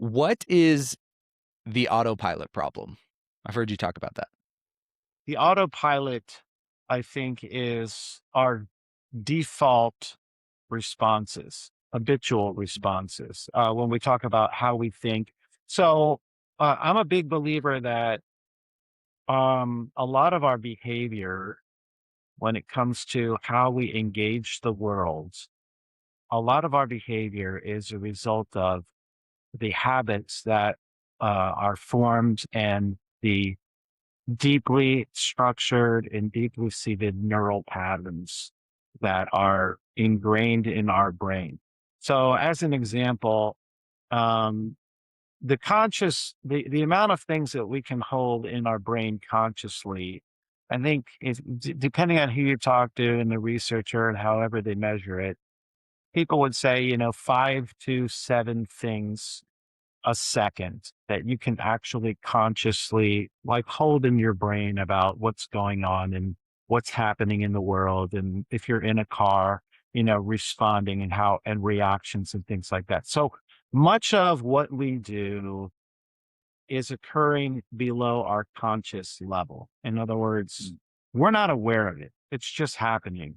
What is the autopilot problem? I've heard you talk about that. The autopilot, I think, is our default responses, habitual responses, when we talk about how we think. So I'm a big believer that a lot of our behavior, when it comes to how we engage the world, a lot of our behavior is a result of the habits that are formed and the deeply structured and deeply seated neural patterns that are ingrained in our brain. So, as an example, um, the amount of things that we can hold in our brain consciously, I think, depending on who you talk to and the researcher and however they measure it, people would say, 5 to 7 things a second that you can actually consciously like hold in your brain about what's going on and what's happening in the world. And if you're in a car, responding and how and reactions and things like that. So much of what we do is occurring below our conscious level. In other words, we're not aware of it. It's just happening.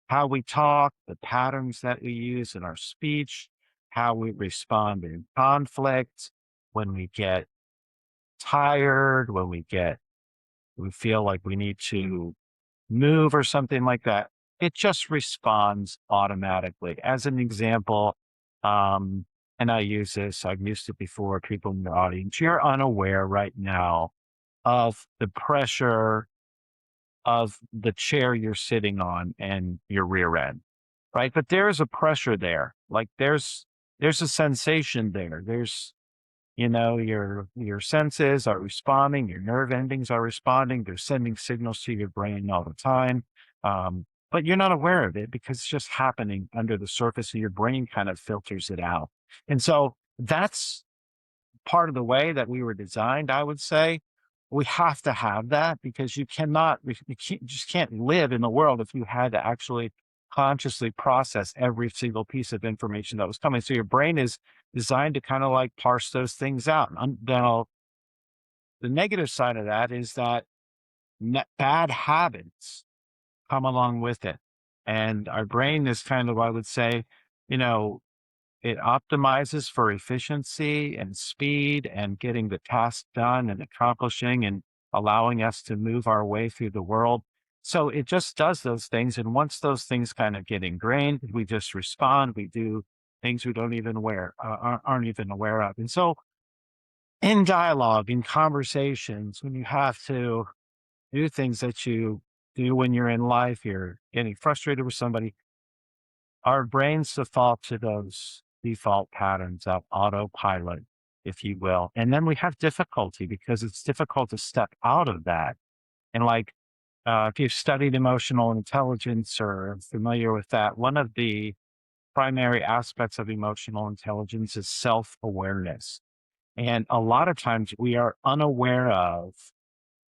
How we talk, the patterns that we use in our speech, how we respond in conflict, when we get tired, we feel like we need to move or something like that. It just responds automatically. As an example, and I use this, I've used it before, people in the audience, you're unaware right now of the pressure of the chair you're sitting on and your rear end, right? But there's a pressure there. Like there's a sensation there. Your senses are responding, your nerve endings are responding, they're sending signals to your brain all the time. But you're not aware of it because it's just happening under the surface of your brain, kind of filters it out. And so that's part of the way that we were designed, I would say. We have to have that because just can't live in the world if you had to actually consciously process every single piece of information that was coming. So your brain is designed to kind of like parse those things out. Now, the negative side of that is that bad habits come along with it. And our brain is kind of, I would say, you know, it optimizes for efficiency and speed and getting the task done and accomplishing and allowing us to move our way through the world. So it just does those things. And once those things kind of get ingrained, we just respond. We do things we don't even aren't even aware of. And so in dialogue, in conversations, when you have to do things that you do when you're in life, you're getting frustrated with somebody, our brains default to those default patterns of autopilot, if you will. And then we have difficulty because it's difficult to step out of that. And if you've studied emotional intelligence or are familiar with that, one of the primary aspects of emotional intelligence is self awareness. And a lot of times we are unaware of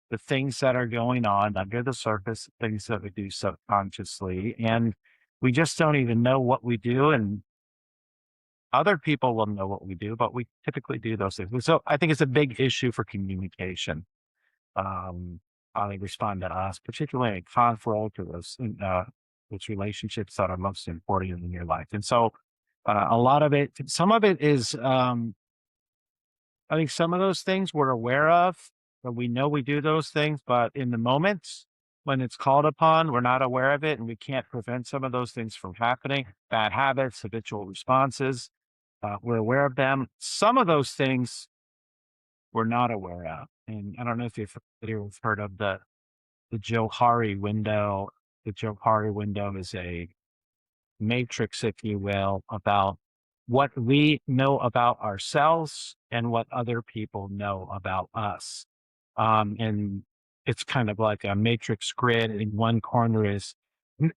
the things that are going on under the surface, things that we do subconsciously. And we just don't even know what we do. And other people will know what we do, but we typically do those things. So I think it's a big issue for communication. How they respond to us, particularly in conflict or those relationships that are most important in your life. And so a lot of it, some of it is, I think some of those things we're aware of, but we know we do those things, but in the moment when it's called upon, we're not aware of it and we can't prevent some of those things from happening. Bad habits, habitual responses, we're aware of them. Some of those things we're not aware of. And I don't know if you've heard of the Johari window. The Johari window is a matrix, if you will, about what we know about ourselves and what other people know about us. And it's kind of like a matrix grid. In one corner is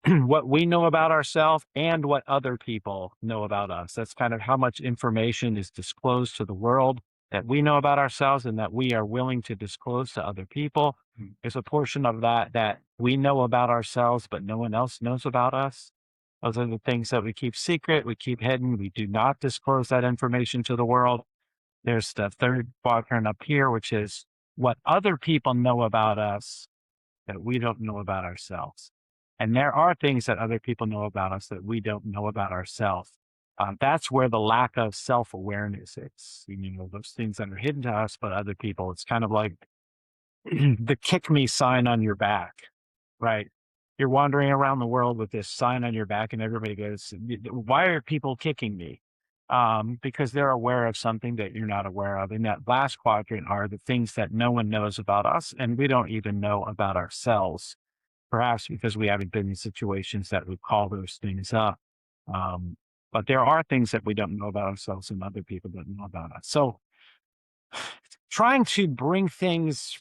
what we know about ourselves and what other people know about us. That's kind of how much information is disclosed to the world that we know about ourselves and that we are willing to disclose to other people. There's a portion of that we know about ourselves, but no one else knows about us. Those are the things that we keep secret, we keep hidden. We do not disclose that information to the world. There's the third quadrant up here, which is what other people know about us that we don't know about ourselves. And there are things that other people know about us that we don't know about ourselves. That's where the lack of self awareness is. You know, those things that are hidden to us, but other people, it's kind of like the kick me sign on your back, right? You're wandering around the world with this sign on your back, and everybody goes, why are people kicking me? Because they're aware of something that you're not aware of. In that last quadrant are the things that no one knows about us, and we don't even know about ourselves, perhaps because we haven't been in situations that would call those things up. Um, but there are things that we don't know about ourselves and other people don't know about us. So trying to bring things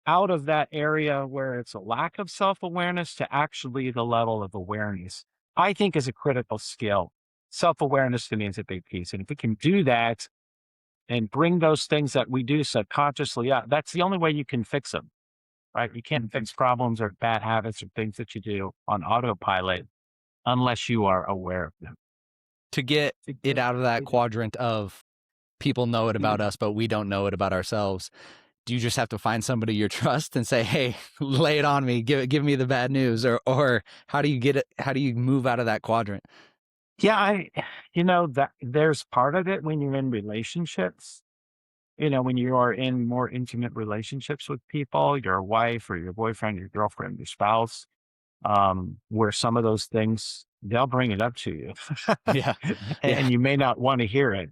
out of that area where it's a lack of self-awareness to actually the level of awareness, I think is a critical skill. Self-awareness to me is a big piece. And if we can do that and bring those things that we do subconsciously out, that's the only way you can fix them, right? You can't fix problems or bad habits or things that you do on autopilot unless you are aware of them. To get it out of that quadrant of people know it about us, but we don't know it about ourselves, do you just have to find somebody you trust and say, hey, lay it on me, give me the bad news? Or how do you get it? How do you move out of that quadrant? Yeah, that there's part of it when you're in relationships. When you are in more intimate relationships with people, your wife or your boyfriend, your girlfriend, your spouse, where some of those things, they'll bring it up to you. Yeah. Yeah. And you may not want to hear it.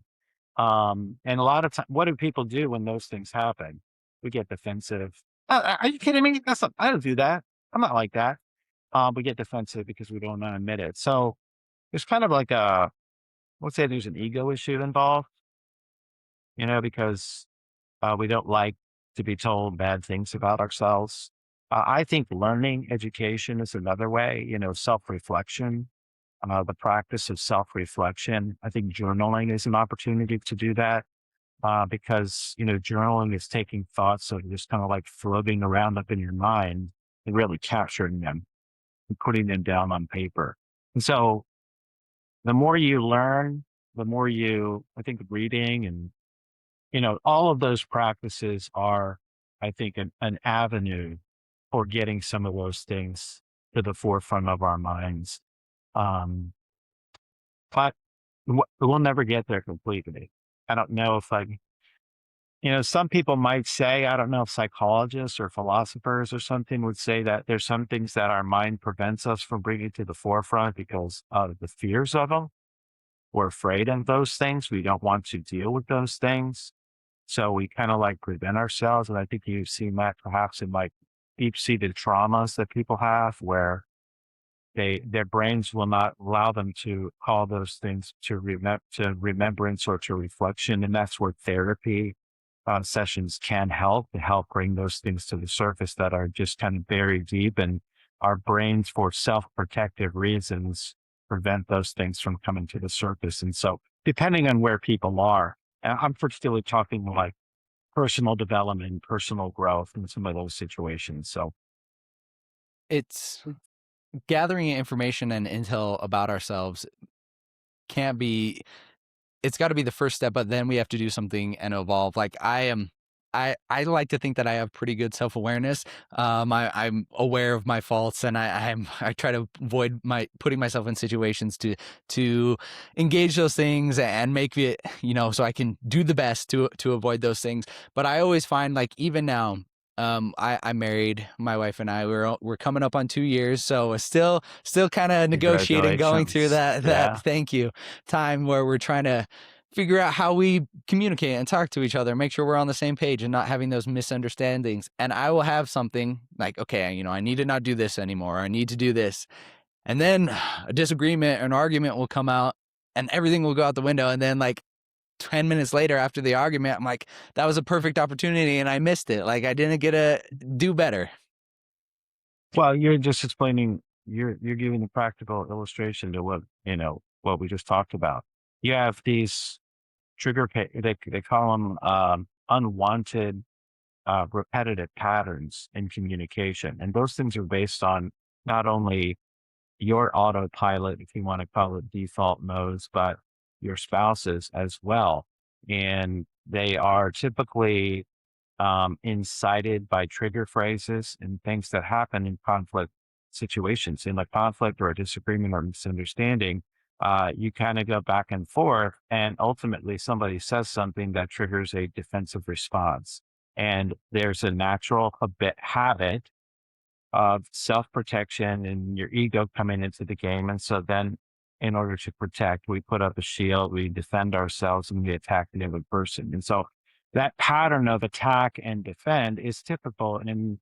And a lot of time, what do people do when those things happen? We get defensive. Are you kidding me? I don't do that. I'm not like that. We get defensive because we don't want to admit it. So it's kind of like let's say there's an ego issue involved, because we don't like to be told bad things about ourselves. I think learning education is another way, self reflection, the practice of self reflection. I think journaling is an opportunity to do that because, journaling is taking thoughts that are just kind of like floating around up in your mind and really capturing them and putting them down on paper. And so the more you learn, the more I think reading and all of those practices are, I think, an avenue for getting some of those things to the forefront of our minds. Um, but we'll never get there completely. I don't know if some people might say, I don't know if psychologists or philosophers or something would say that there's some things that our mind prevents us from bringing to the forefront because of the fears of them. We're afraid of those things. We don't want to deal with those things. So we kind of like prevent ourselves. And I think you've seen that perhaps in like deep seated traumas that people have where their brains will not allow them to call those things to remembrance or to reflection. And that's where therapy sessions can help to help bring those things to the surface that are just kind of buried deep. And our brains, for self protective reasons, prevent those things from coming to the surface. And so, depending on where people are, and I'm particularly talking like personal development, personal growth in some of those situations. So, It's gathering information and intel about ourselves can't be, it's got to be the first step, but then we have to do something and evolve. Like I like to think that I have pretty good self-awareness. I'm aware of my faults, and I try to avoid putting myself in situations to engage those things and make it, so I can do the best to avoid those things. But I always find, like, even now, I'm married, my wife and I, we're coming up on 2 years, so it's still kind of negotiating, going through congratulations. that Yeah. thank you time where we're trying to figure out how we communicate and talk to each other, make sure we're on the same page and not having those misunderstandings. And I will have something like, okay, I need to not do this anymore. I need to do this. And then a disagreement or an argument will come out and everything will go out the window. And then, like, 10 minutes later after the argument, I'm like, that was a perfect opportunity and I missed it. Like, I didn't get to do better. Well, you're just explaining, you're giving a practical illustration to what we just talked about. You have these they call them unwanted repetitive patterns in communication. And those things are based on not only your autopilot, if you want to call it default modes, but your spouse's as well. And They are typically incited by trigger phrases and things that happen in conflict situations. In a conflict or a disagreement or misunderstanding, you kind of go back and forth, and ultimately somebody says something that triggers a defensive response. And there's a natural habit of self protection and your ego coming into the game. And so then, in order to protect, we put up a shield, we defend ourselves, and we attack the other person. And so that pattern of attack and defend is typical in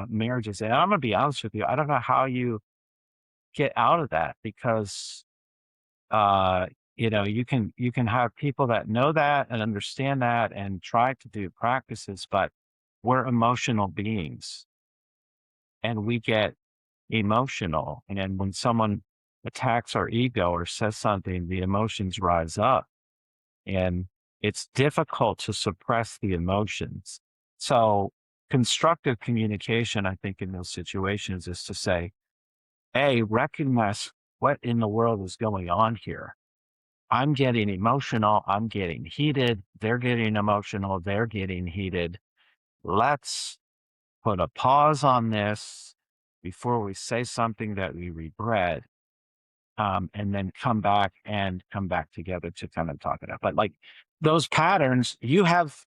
marriages. And I'm going to be honest with you, I don't know how you get out of that because uh, you can have people that know that and understand that and try to do practices, but we're emotional beings and we get emotional. And then when someone attacks our ego or says something, the emotions rise up and it's difficult to suppress the emotions. So, constructive communication, I think, in those situations is to say, hey, recognize what in the world is going on here. I'm getting emotional. I'm getting heated. They're getting emotional. They're getting heated. Let's put a pause on this before we say something that we regret, and then come back together to kind of talk it out. But like those patterns, you have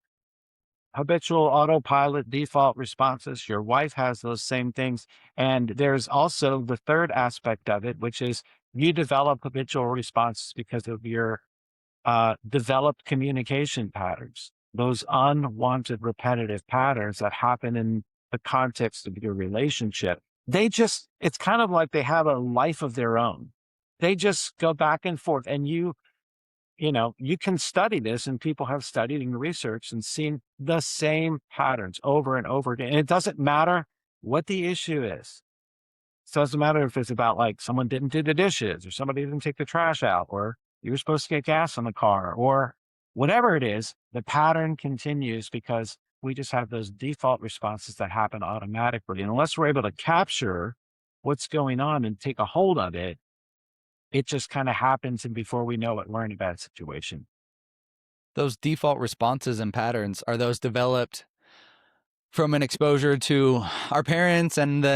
habitual autopilot default responses. Your wife has those same things. And there's also the third aspect of it, which is you develop habitual responses because of your developed communication patterns, those unwanted repetitive patterns that happen in the context of your relationship. It's kind of like they have a life of their own. They just go back and forth. And you can study this, and people have studied and researched and seen the same patterns over and over again. And it doesn't matter what the issue is. So it doesn't matter if it's about like someone didn't do the dishes or somebody didn't take the trash out or you were supposed to get gas in the car or whatever it is, the pattern continues because we just have those default responses that happen automatically. And unless we're able to capture what's going on and take a hold of it, it just kind of happens. And before we know it, we're in a bad situation. Those default responses and patterns, are those developed from an exposure to our parents and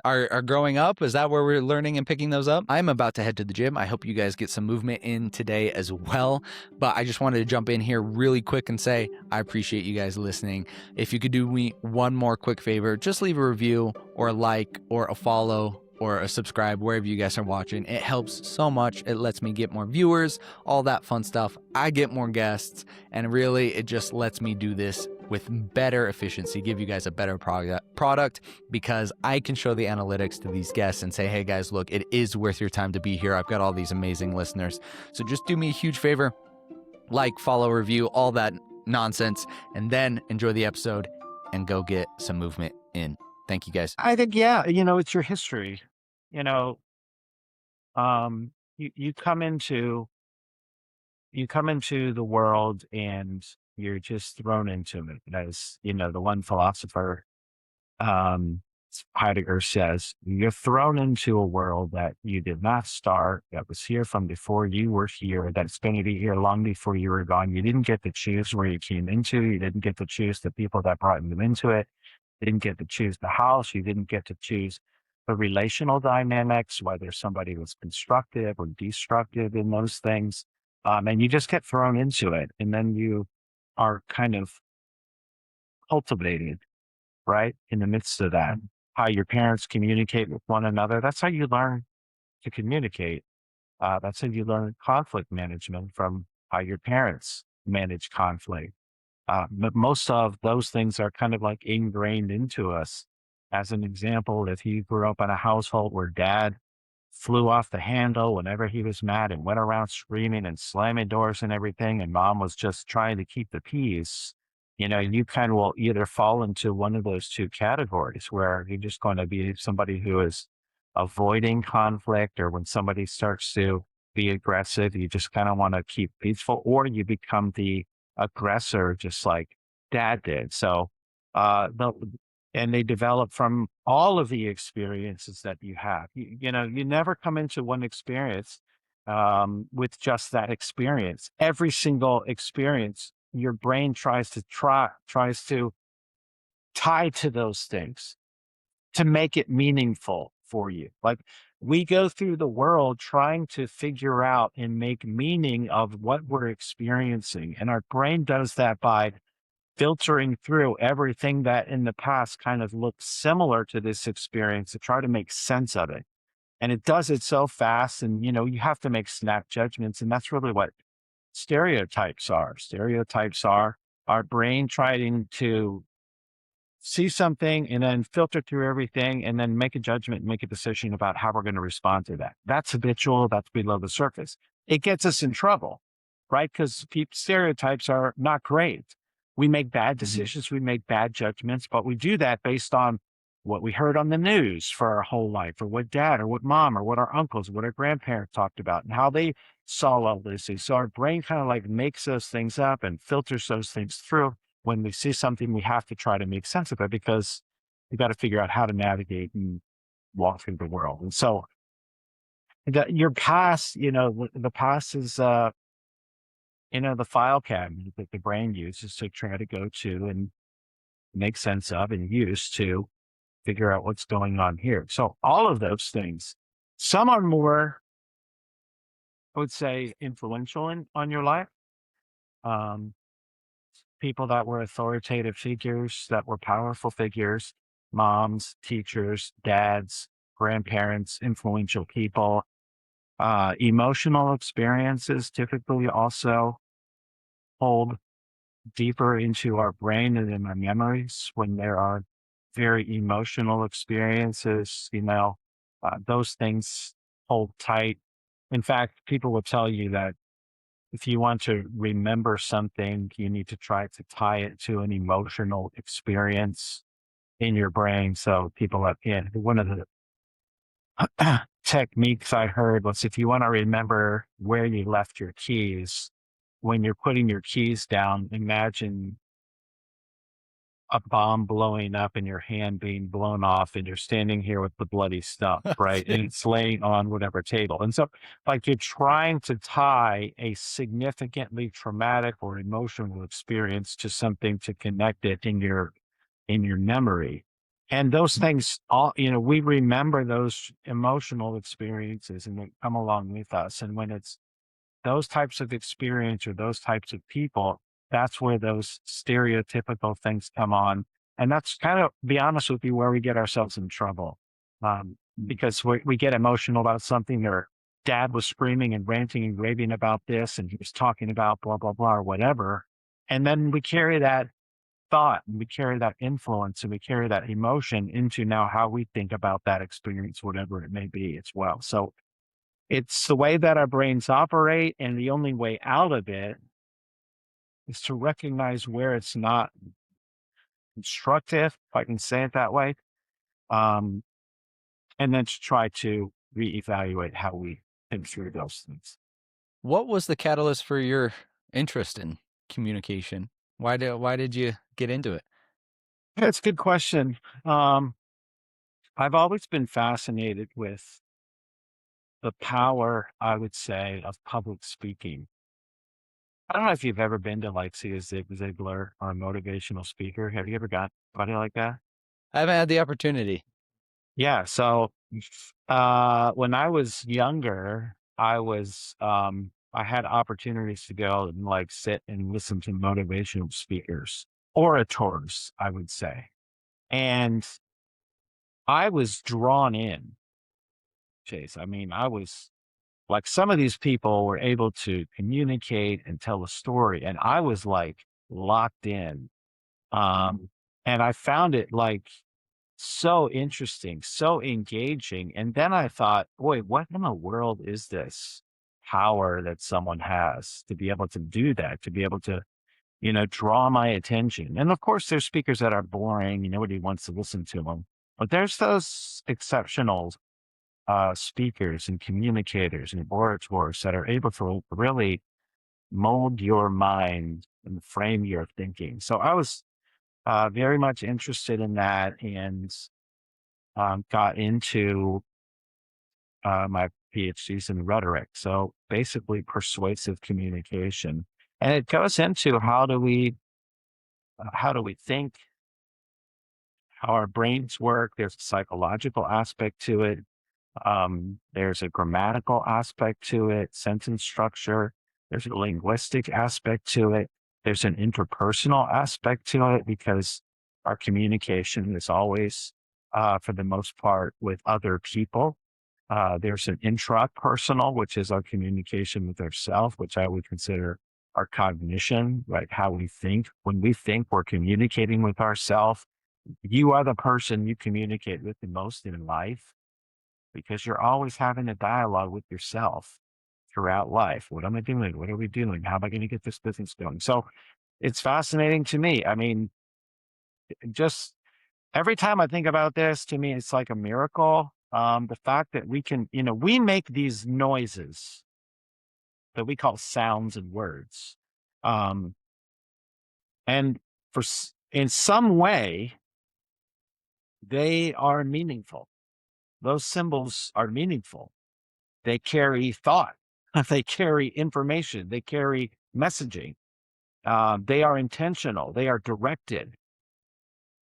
our growing up? Is that where we're learning and picking those up? I'm about to head to the gym. I hope you guys get some movement in today as well. But I just wanted to jump in here really quick and say I appreciate you guys listening. If you could do me one more quick favor, just leave a review or a like or a follow or a subscribe wherever you guys are watching. It helps so much. It lets me get more viewers, all that fun stuff. I get more guests, and really it just lets me do this with better efficiency, give you guys a better product because I can show the analytics to these guests and say, hey guys, look, it is worth your time to be here. I've got all these amazing listeners. So just do me a huge favor, like, follow, review, all that nonsense, and then enjoy the episode and go get some movement in. Thank you guys. I think, yeah, it's your history. You know, you come into the world and you're just thrown into it. As the one philosopher, um, Heidegger says, you're thrown into a world that you did not start, that was here from before you were here, that's going to be here long before you were gone. You didn't get to choose where you came into. You didn't get to choose the people that brought you into it. You didn't get to choose the house. You didn't get to choose the relational dynamics, whether somebody was constructive or destructive in those things. And you just get thrown into it. And then you are kind of cultivated, right? In the midst of that, how your parents communicate with one another. That's how you learn to communicate. That's how you learn conflict management from how your parents manage conflict. But most of those things are kind of like ingrained into us. As an example, if you grew up in a household where dad flew off the handle whenever he was mad and went around screaming and slamming doors and everything, and mom was just trying to keep the peace, you kind of will either fall into one of those two categories where you're just going to be somebody who is avoiding conflict, or when somebody starts to be aggressive, you just kind of want to keep peaceful, or you become the aggressor, just like dad did. So, and they develop from all of the experiences that you have. You never come into one experience with just that experience. Every single experience your brain tries to tie to those things to make it meaningful for you. Like, we go through the world trying to figure out and make meaning of what we're experiencing. And our brain does that by filtering through everything that in the past kind of looked similar to this experience to try to make sense of it. And it does it so fast. And, you have to make snap judgments. And that's really what stereotypes are. Stereotypes are our brain trying to see something and then filter through everything and then make a judgment and make a decision about how we're going to respond to that. That's habitual. That's below the surface. It gets us in trouble, right? Because stereotypes are not great. We make bad Mhm. decisions. We make bad judgments, but we do that based on what we heard on the news for our whole life, or what dad or what mom or what our uncles, what our grandparents talked about and how they saw all this. So our brain kind of like makes those things up and filters those things through. When we see something, we have to try to make sense of it because we got to figure out how to navigate and walk through the world. And so your past, the past is, the file cabinet that the brain uses to try to go to and make sense of and use to figure out what's going on here. So all of those things, some are more, I would say, influential on your life. Um, People that were authoritative figures, that were powerful figures, moms, teachers, dads, grandparents, influential people. Emotional experiences typically also hold deeper into our brain and in our memories when there are very emotional experiences, those things hold tight. In fact, people will tell you that if you want to remember something, you need to try to tie it to an emotional experience in your brain. So people have, one of the techniques I heard was, if you want to remember where you left your keys, when you're putting your keys down, imagine a bomb blowing up and your hand being blown off and you're standing here with the bloody stuff, right? And it's laying on whatever table. And so, like, you're trying to tie a significantly traumatic or emotional experience to something to connect it in your memory. And those things all, we remember those emotional experiences and they come along with us. And when it's those types of experience or those types of people, that's where those stereotypical things come on. And that's kind of, be honest with you, where we get ourselves in trouble. Because we get emotional about something, or dad was screaming and ranting and raving about this, and he was talking about blah, blah, blah, or whatever. And then we carry that thought and we carry that influence and we carry that emotion into now how we think about that experience, whatever it may be as well. So it's the way that our brains operate, and the only way out of it is to recognize where it's not constructive, if I can say it that way, um, and then to try to reevaluate how we think through those things. What was the catalyst for your interest in communication? Why did you get into it? That's a good question. Um, I've always been fascinated with the power, I would say, of public speaking. I don't know if you've ever been to like see a Zig Ziglar or a motivational speaker. Have you ever got anybody like that? I haven't had the opportunity. Yeah. So, when I was younger, I had opportunities to go and like sit and listen to motivational speakers, orators, I would say. And I was drawn in, Chase. I mean, I was like, some of these people were able to communicate and tell a story, and I was like locked in. And I found it like so interesting, so engaging. And then I thought, boy, what in the world is this power that someone has to be able to do that, to be able to, draw my attention? And of course, there's speakers that are boring, nobody wants to listen to them. But there's those exceptional speakers and communicators and orators that are able to really mold your mind and frame your thinking. So I was very much interested in that, and got into my PhDs in rhetoric. So basically, persuasive communication. And it goes into how do we think, how our brains work. There's a psychological aspect to it. There's a grammatical aspect to it, sentence structure. There's a linguistic aspect to it. There's an interpersonal aspect to it because our communication is always, for the most part, with other people. There's an intrapersonal, which is our communication with ourselves, which I would consider our cognition, right? How we think. When we think, we're communicating with ourselves. You are the person you communicate with the most in life because you're always having a dialogue with yourself throughout life. What am I doing? What are we doing? How am I going to get this business going? So it's fascinating to me. I mean, just every time I think about this, to me, it's like a miracle. The fact that we can, we make these noises that we call sounds and words. Um, and in some way, they are meaningful. Those symbols are meaningful. They carry thought. They carry information. They carry messaging. They are intentional. They are directed.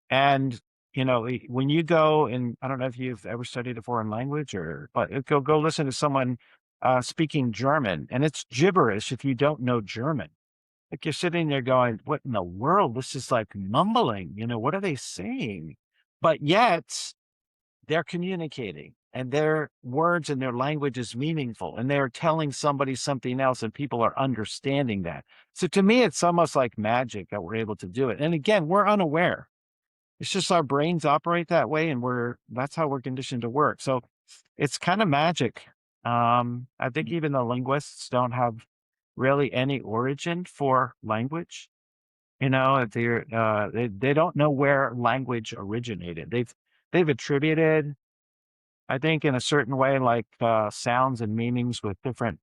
And when you go and I don't know if you've ever studied a foreign language but go listen to someone speaking German, and it's gibberish if you don't know German. Like you're sitting there going, "What in the world? This is like mumbling. What are they saying?" But yet they're communicating and their words and their language is meaningful and they're telling somebody something else and people are understanding that. So to me, it's almost like magic that we're able to do it. And again, we're unaware. It's just our brains operate that way and that's how we're conditioned to work. So it's kind of magic. I think even the linguists don't have really any origin for language. They don't know where language originated. They've attributed, I think, in a certain way, like sounds and meanings with different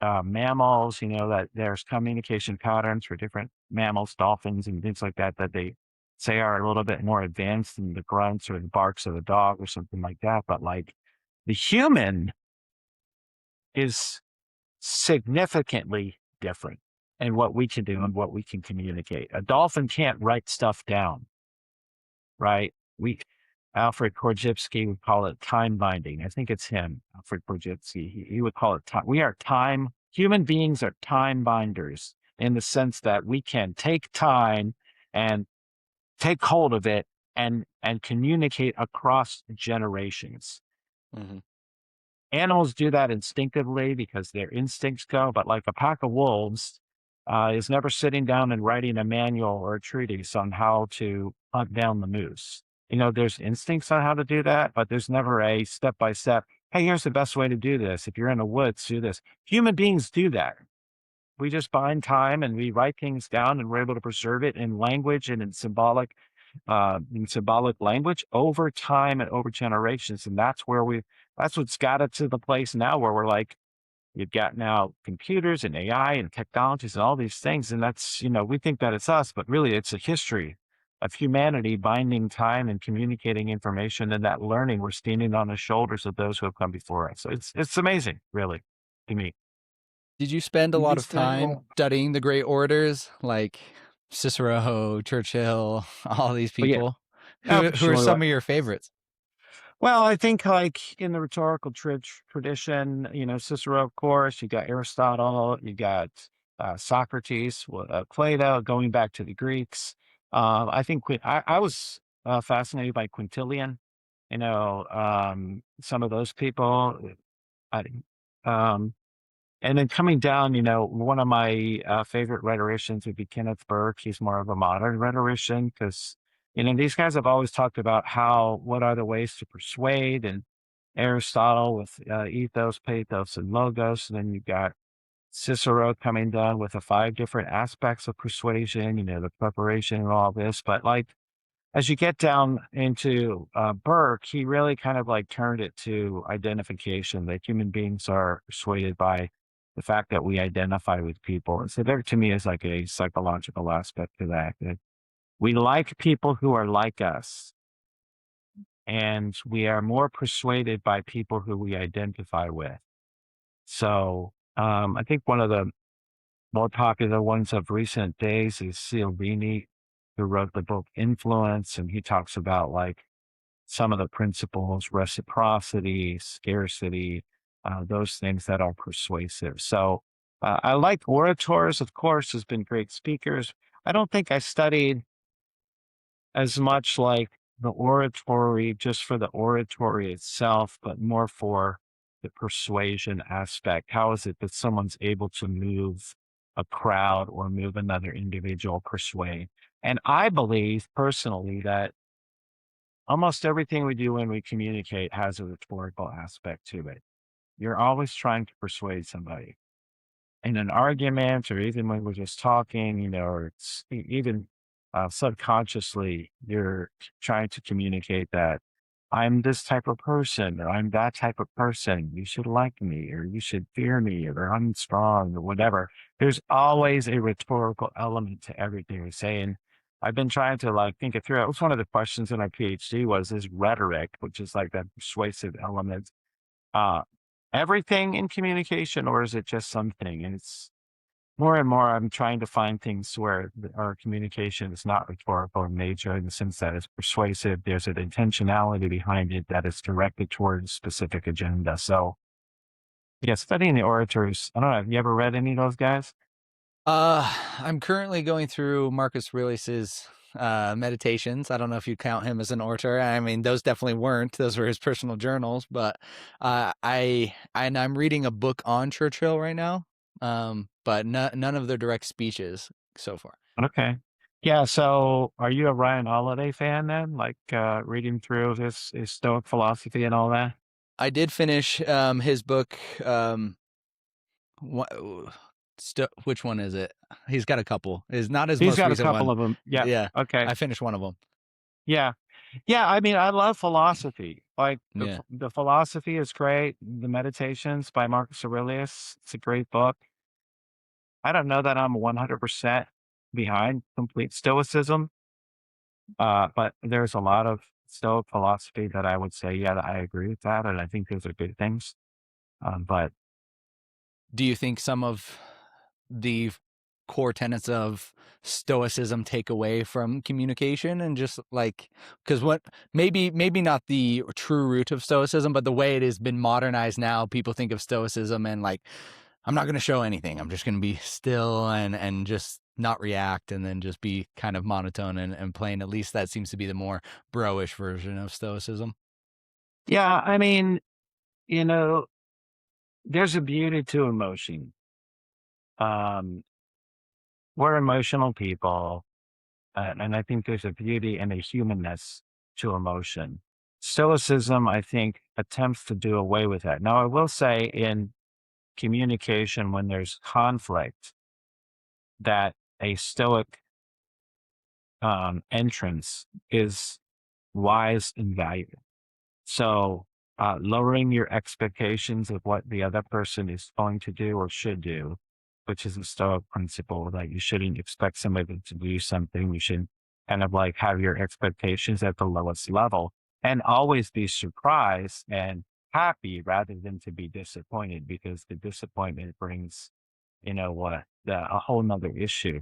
mammals, that there's communication patterns for different mammals, dolphins, and things like that, that they say are a little bit more advanced than the grunts or the barks of a dog or something like that. But like the human is significantly different in what we can do and what we can communicate. A dolphin can't write stuff down, right? Alfred Korzybski would call it time binding. I think it's him, Alfred Korzybski. He would call it time. We are time. Human beings are time binders in the sense that we can take time and take hold of it and communicate across generations. Mm-hmm. Animals do that instinctively because their instincts go, but like a pack of wolves is never sitting down and writing a manual or a treatise on how to hunt down the moose. There's instincts on how to do that, but there's never a step by step. Hey, here's the best way to do this. If you're in the woods, do this. Human beings do that. We just bind time and we write things down and we're able to preserve it in language and in symbolic language over time and over generations. And that's what's got it to the place now where we're like, you've got now computers and AI and technologies and all these things. And that's, we think that it's us, but really it's a history of humanity binding time and communicating information and that learning. We're standing on the shoulders of those who have come before us. So it's amazing, really, to me. Did you spend a lot of time studying the great orators like Cicero, Churchill, all these But yeah, people? no, Who for are sure. some of your favorites? Well, I think like in the rhetorical tradition, Cicero, of course, you got Aristotle, you got Socrates, Plato, going back to the Greeks. I think I was fascinated by Quintilian, some of those people. I, um, and then coming down, one of my favorite rhetoricians would be Kenneth Burke. He's more of a modern rhetorician because, these guys have always talked about what are the ways to persuade, and Aristotle with ethos, pathos, and logos. And then you've got Cicero coming down with the five different aspects of persuasion, the preparation and all this. But like, as you get down into Burke, he really kind of like turned it to identification that human beings are persuaded by the fact that we identify with people. And so there to me is like a psychological aspect to that we like people who are like us, and we are more persuaded by people who we identify with. So I think one of the more popular ones of recent days is Cialdini, who wrote the book Influence, and he talks about like some of the principles, reciprocity, scarcity, those things that are persuasive. So I like orators, of course, has been great speakers. I don't think I studied as much like the oratory just for the oratory itself, but more for the persuasion aspect. How is it that someone's able to move a crowd or move another individual, persuade? And I believe personally that almost everything we do when we communicate has a rhetorical aspect to it. You're always trying to persuade somebody in an argument or even when we're just talking, or it's even subconsciously, you're trying to communicate that I'm this type of person or I'm that type of person. You should like me or you should fear me or I'm strong or whatever. There's always a rhetorical element to everything you're saying. I've been trying to like think it through. It was one of the questions in my PhD was is rhetoric, which is like that persuasive element uh, everything in communication, or is it just something? And it's more and more I'm trying to find things where our communication is not rhetorical in nature in the sense that it's persuasive. There's an intentionality behind it that is directed towards a specific agenda. So, yeah, studying the orators, I don't know. Have you ever read any of those guys? I'm currently going through Marcus Aurelius's meditations. I don't know if you count him as an orator. I mean, those definitely weren't. Those were his personal journals. But I'm reading a book on Churchill right now. But none of the direct speeches so far. Okay. Yeah. So, are you a Ryan Holiday fan then? Like reading through his Stoic philosophy and all that? I did finish his book. What, which one is it? He's got a couple. Is not his He's most got a recent couple one. of them. Yeah. Yeah, Okay. I finished one of them. Yeah. Yeah, I mean, I love philosophy. Like Yeah. the philosophy is great. The Meditations by Marcus Aurelius, it's a great book. I don't know that I'm 100% behind complete stoicism, but there's a lot of Stoic philosophy that I would say, yeah, I agree with that, and I think those are good things. But Do you think some of the core tenets of stoicism take away from communication and just like because what maybe not the true root of stoicism but the way it has been modernized now people think of stoicism and like I'm not going to show anything, I'm just going to be still and just not react and then just be kind of monotone and plain. At least that seems to be the more bro-ish version of stoicism. yeah, I mean, you know, there's a beauty to emotion. Um, we're emotional people. And I think there's a beauty and a humanness to emotion. Stoicism, I think, attempts to do away with that. Now, I will say in communication, when there's conflict, that a Stoic entrance is wise and valuable. So, lowering your expectations of what the other person is going to do or should do, which is a Stoic principle that you shouldn't expect somebody to do something. You should kind of like have your expectations at the lowest level and always be surprised and happy rather than to be disappointed because the disappointment brings, a whole nother issue.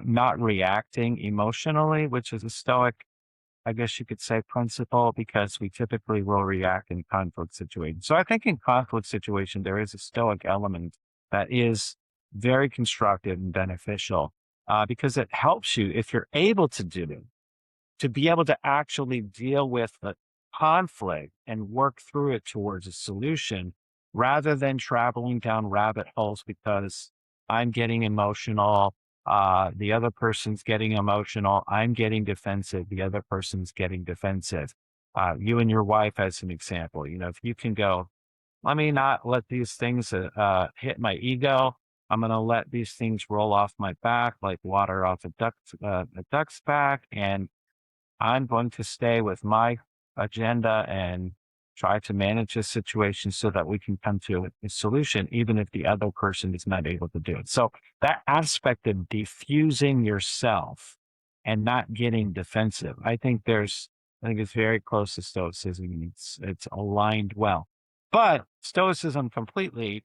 Not reacting emotionally, which is a Stoic I guess you could say principle because we typically will react in conflict situations. So I think in conflict situation, there is a stoic element that is very constructive and beneficial because it helps you if you're able to do it, to be able to actually deal with the conflict and work through it towards a solution rather than traveling down rabbit holes because I'm getting emotional. The other person's getting emotional. I'm getting defensive. The other person's getting defensive. You and your wife, as an example, if you can go, let me not let these things hit my ego. I'm going to let these things roll off my back like water off a duck's back. And I'm going to stay with my agenda and try to manage this situation so that we can come to a solution, even if the other person is not able to do it. So that aspect of diffusing yourself and not getting defensive, I think it's very close to stoicism. It's aligned well, but stoicism completely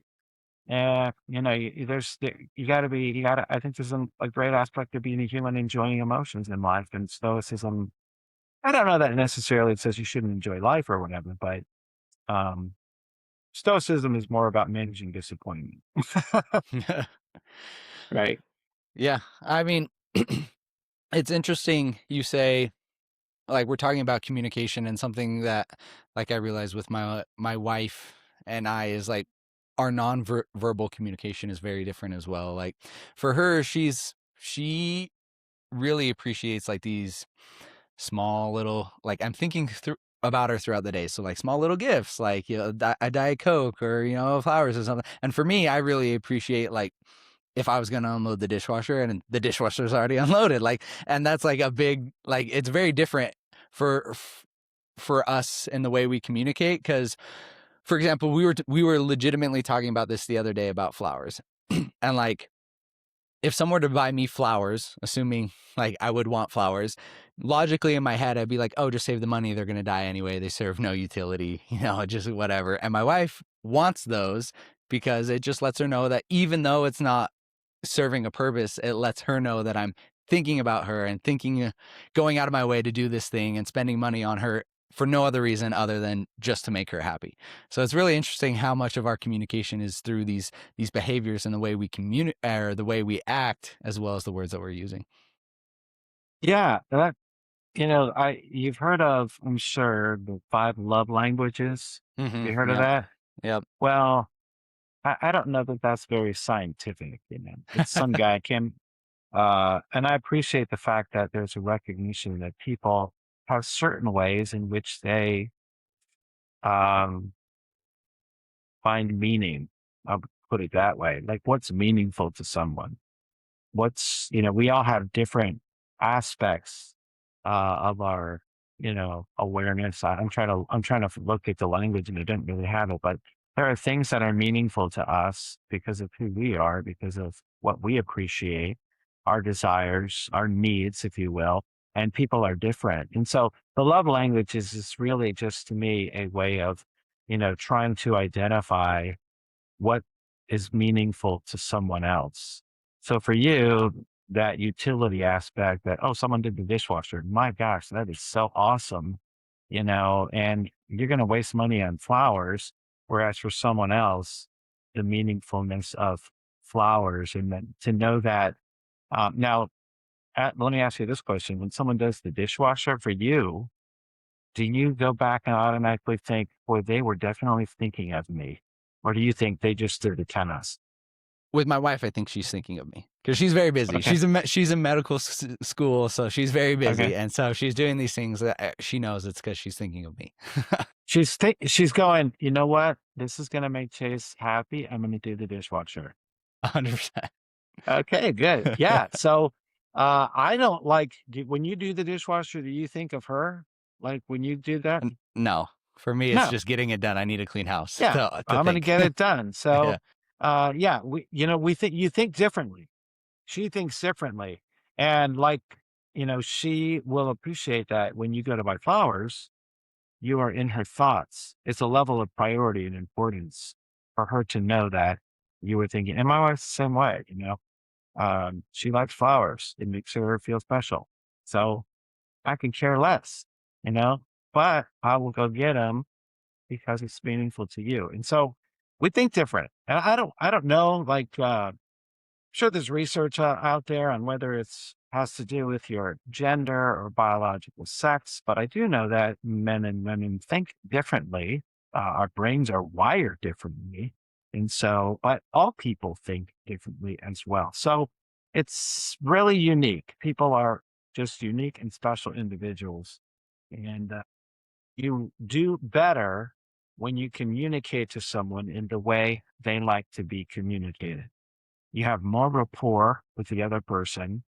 you gotta, I think there's a great aspect of being a human, enjoying emotions in life. And Stoicism, I don't know that necessarily it says you shouldn't enjoy life or whatever, but um, Stoicism is more about managing disappointment. Right. Yeah. I mean, it's interesting you say, like, we're talking about communication, and something that, like, I realized with my wife and I is, like, our non-verbal communication is very different as well. Like, for her, she really appreciates, like, these small little, like, I'm thinking through about her throughout the day. So, like, small little gifts, like, a Diet Coke, or, flowers or something. And for me, I really appreciate, like, if I was going to unload the dishwasher and the dishwasher's already unloaded, like, and that's like a big, like, it's very different for for us in the way we communicate. Because, for example, we were legitimately talking about this the other day about flowers. And, like, if someone were to buy me flowers, assuming, like, I would want flowers, logically in my head, I'd be like, oh, just save the money. They're going to die anyway. They serve no utility, just whatever. And my wife wants those because it just lets her know that even though it's not serving a purpose, it lets her know that I'm thinking about her and going out of my way to do this thing and spending money on her for no other reason other than just to make her happy. So it's really interesting how much of our communication is through these behaviors and the way we communicate, or the way we act, as well as the words that we're using. Yeah. You've heard of, I'm sure, the 5 love languages. You heard of Yep. that? Yep. Well, I don't know that that's very scientific. It's some guy came, and I appreciate the fact that there's a recognition that people have certain ways in which they um, find meaning. I'll put it that way. Like, what's meaningful to someone? We all have different aspects of our, awareness. I'm trying to look at the language, and I don't really have it, but there are things that are meaningful to us because of who we are, because of what we appreciate, our desires, our needs, if you will. And people are different. And so the love language is really just, to me, a way of, trying to identify what is meaningful to someone else. So for you, that utility aspect, that, oh, someone did the dishwasher. My gosh, that is so awesome, and you're going to waste money on flowers. Whereas for someone else, the meaningfulness of flowers, and then to know that. Now, let me ask you this question. When someone does the dishwasher for you, do you go back and automatically think, boy, they were definitely thinking of me? Or do you think they just did it to us? With my wife, I think she's thinking of me because she's very busy. Okay. She's in medical school, so she's very Okay. busy, and so she's doing these things that she knows it's because she's thinking of me. She's going, you know what? This is gonna make Chase happy. I'm gonna do the dishwasher. 100%. Okay, good. Yeah. So I don't when you do the dishwasher, do you think of her? Like when you do that? No, for me, it's No. just getting it done. I need a clean house Yeah. to I'm gonna think. get it done. Yeah. So yeah, we think you think differently. She thinks differently. And she will appreciate that when you go to buy flowers, you are in her thoughts. It's a level of priority and importance for her to know that you were thinking. And my wife's the same way. She likes flowers. It makes her feel special. So I can care less, you know, but I will go get them because it's meaningful to you. And so we think different. And I don't know, sure there's research out there on whether it's has to do with your gender or biological sex, but I do know that men and women think differently. Our brains are wired differently. And so, but all people think differently as well. So it's really unique. People are just unique and special individuals. And you do better when you communicate to someone in the way they like to be communicated. You have more rapport with the other person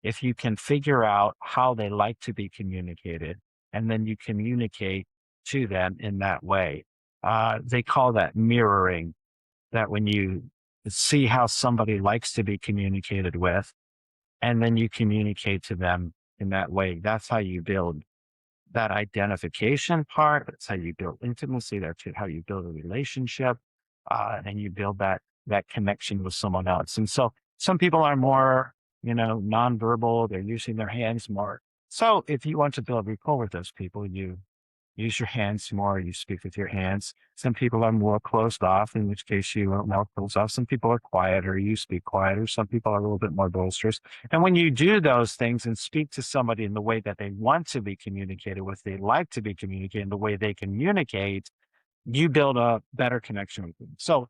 if you can figure out how they like to be communicated, and then you communicate to them in that way. They call that mirroring, that when you see how somebody likes to be communicated with, and then you communicate to them in that way, that's how you build that identification part. That's how you build intimacy. That's how you build a relationship. And you build that that connection with someone else. And so some people are more, nonverbal, they're using their hands more. So if you want to build rapport with those people, you use your hands more, you speak with your hands. Some people are more closed off, in which case you are more closed off. Some people are quieter, you speak quieter. Some people are a little bit more boisterous. And when you do those things and speak to somebody in the way that they want to be communicated with, they like to be communicated, the way they communicate, you build a better connection with them. So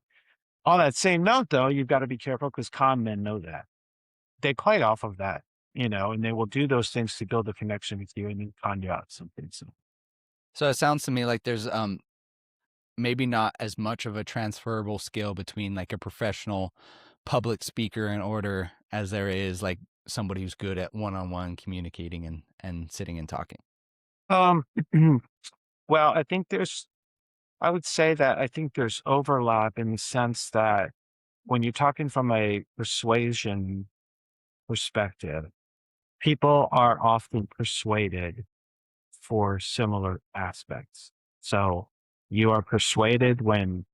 on that same note, though, you've got to be careful because con men know that. They play off of that, and they will do those things to build a connection with you and then con you out something. So So it sounds to me like there's maybe not as much of a transferable skill between like a professional public speaker and orator as there is like somebody who's good at one-on-one communicating and sitting and talking. um well, I would say that I think there's overlap in the sense that when you're talking from a persuasion perspective, people are often persuaded for similar aspects. So you are persuaded when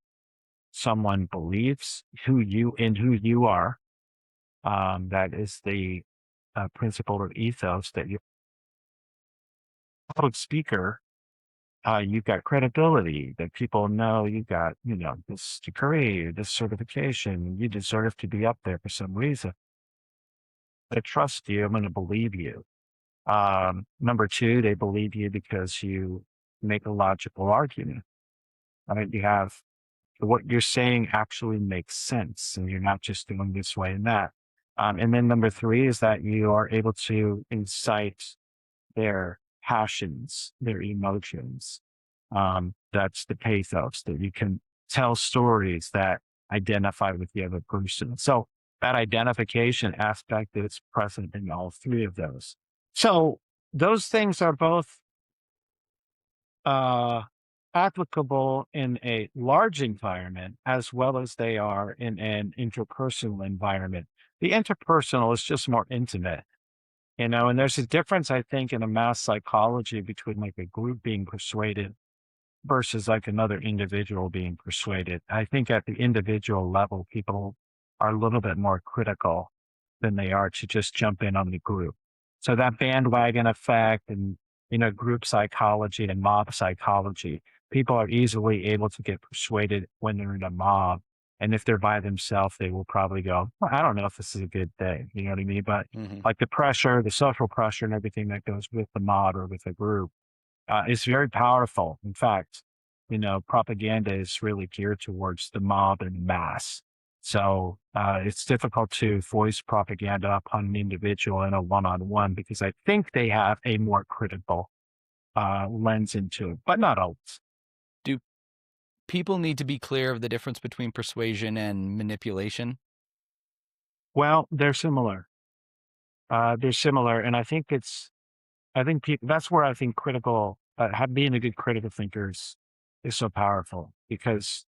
someone believes who you are. That is the principle or ethos that you're a public speaker. You've got credibility that people know you got, this degree, this certification. You deserve to be up there for some reason. I trust you. I'm going to believe you. Number two, they believe you because you make a logical argument. I mean, you have what you're saying actually makes sense, and you're not just doing this way and that. And then number three is that you are able to incite their passions, their emotions. That's the pathos that you can tell stories that identify with the other person. So that identification aspect is present in all three of those. So those things are both uh, applicable in a large environment as well as they are in an interpersonal environment. The interpersonal is just more intimate, and there's a difference, I think, in a mass psychology between like a group being persuaded versus like another individual being persuaded. I think at the individual level, people are a little bit more critical than they are to just jump in on the group. So that bandwagon effect and, group psychology and mob psychology, people are easily able to get persuaded when they're in a mob. And if they're by themselves, they will probably go, well, I don't know if this is a good thing. You know what I mean? But Mm-hmm. like the pressure, the social pressure and everything that goes with the mob or with a group is very powerful. In fact, propaganda is really geared towards the mob and mass. So it's difficult to voice propaganda upon an individual in a one-on-one because I think they have a more critical lens into it, but not always. Do people need to be clear of the difference between persuasion and manipulation? Well, they're similar. And I think people, that's where I think being a good critical thinker is so powerful because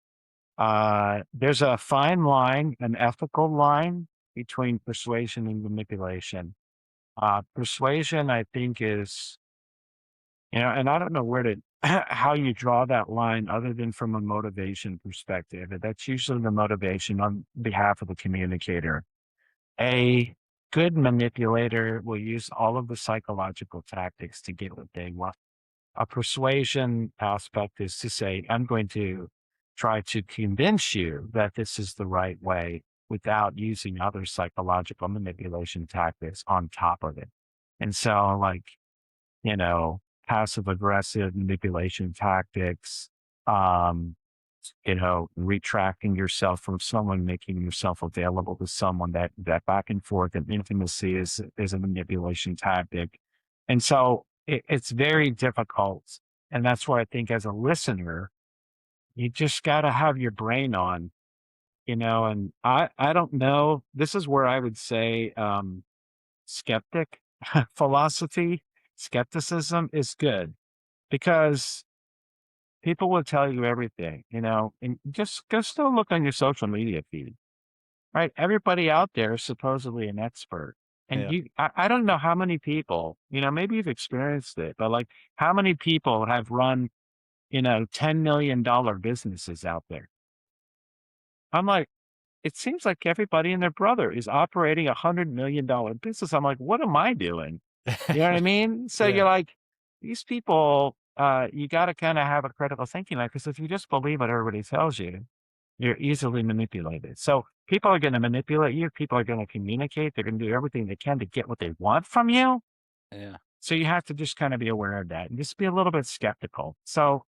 there's a fine line, an ethical line between persuasion and manipulation. Persuasion, I think, is, and I don't know how you draw that line other than from a motivation perspective. And that's usually the motivation on behalf of the communicator. A good manipulator will use all of the psychological tactics to get what they want. A persuasion aspect is to say, I'm going to try to convince you that this is the right way without using other psychological manipulation tactics on top of it. And so, like, you know, passive aggressive manipulation tactics, um, retracting yourself from someone, making yourself available to someone, that back and forth and intimacy is a manipulation tactic. And so it's very difficult. And that's why I think as a listener, you just gotta have your brain on, and I don't know. This is where I would say skeptic philosophy, skepticism is good because people will tell you everything, and just go still look on your social media feed, right? Everybody out there is supposedly an expert. And Yeah. I don't know how many people, maybe you've experienced it, but like how many people have run, $10 million businesses out there? I'm like, it seems like everybody and their brother is operating $100 million business. I'm like, what am I doing? You know what I mean? So Yeah. you're like, these people, you got to kind of have a critical thinking, like, because if you just believe what everybody tells you, you're easily manipulated. So people are going to manipulate you. People are going to communicate. They're going to do everything they can to get what they want from you. Yeah. So you have to just kind of be aware of that and just be a little bit skeptical. So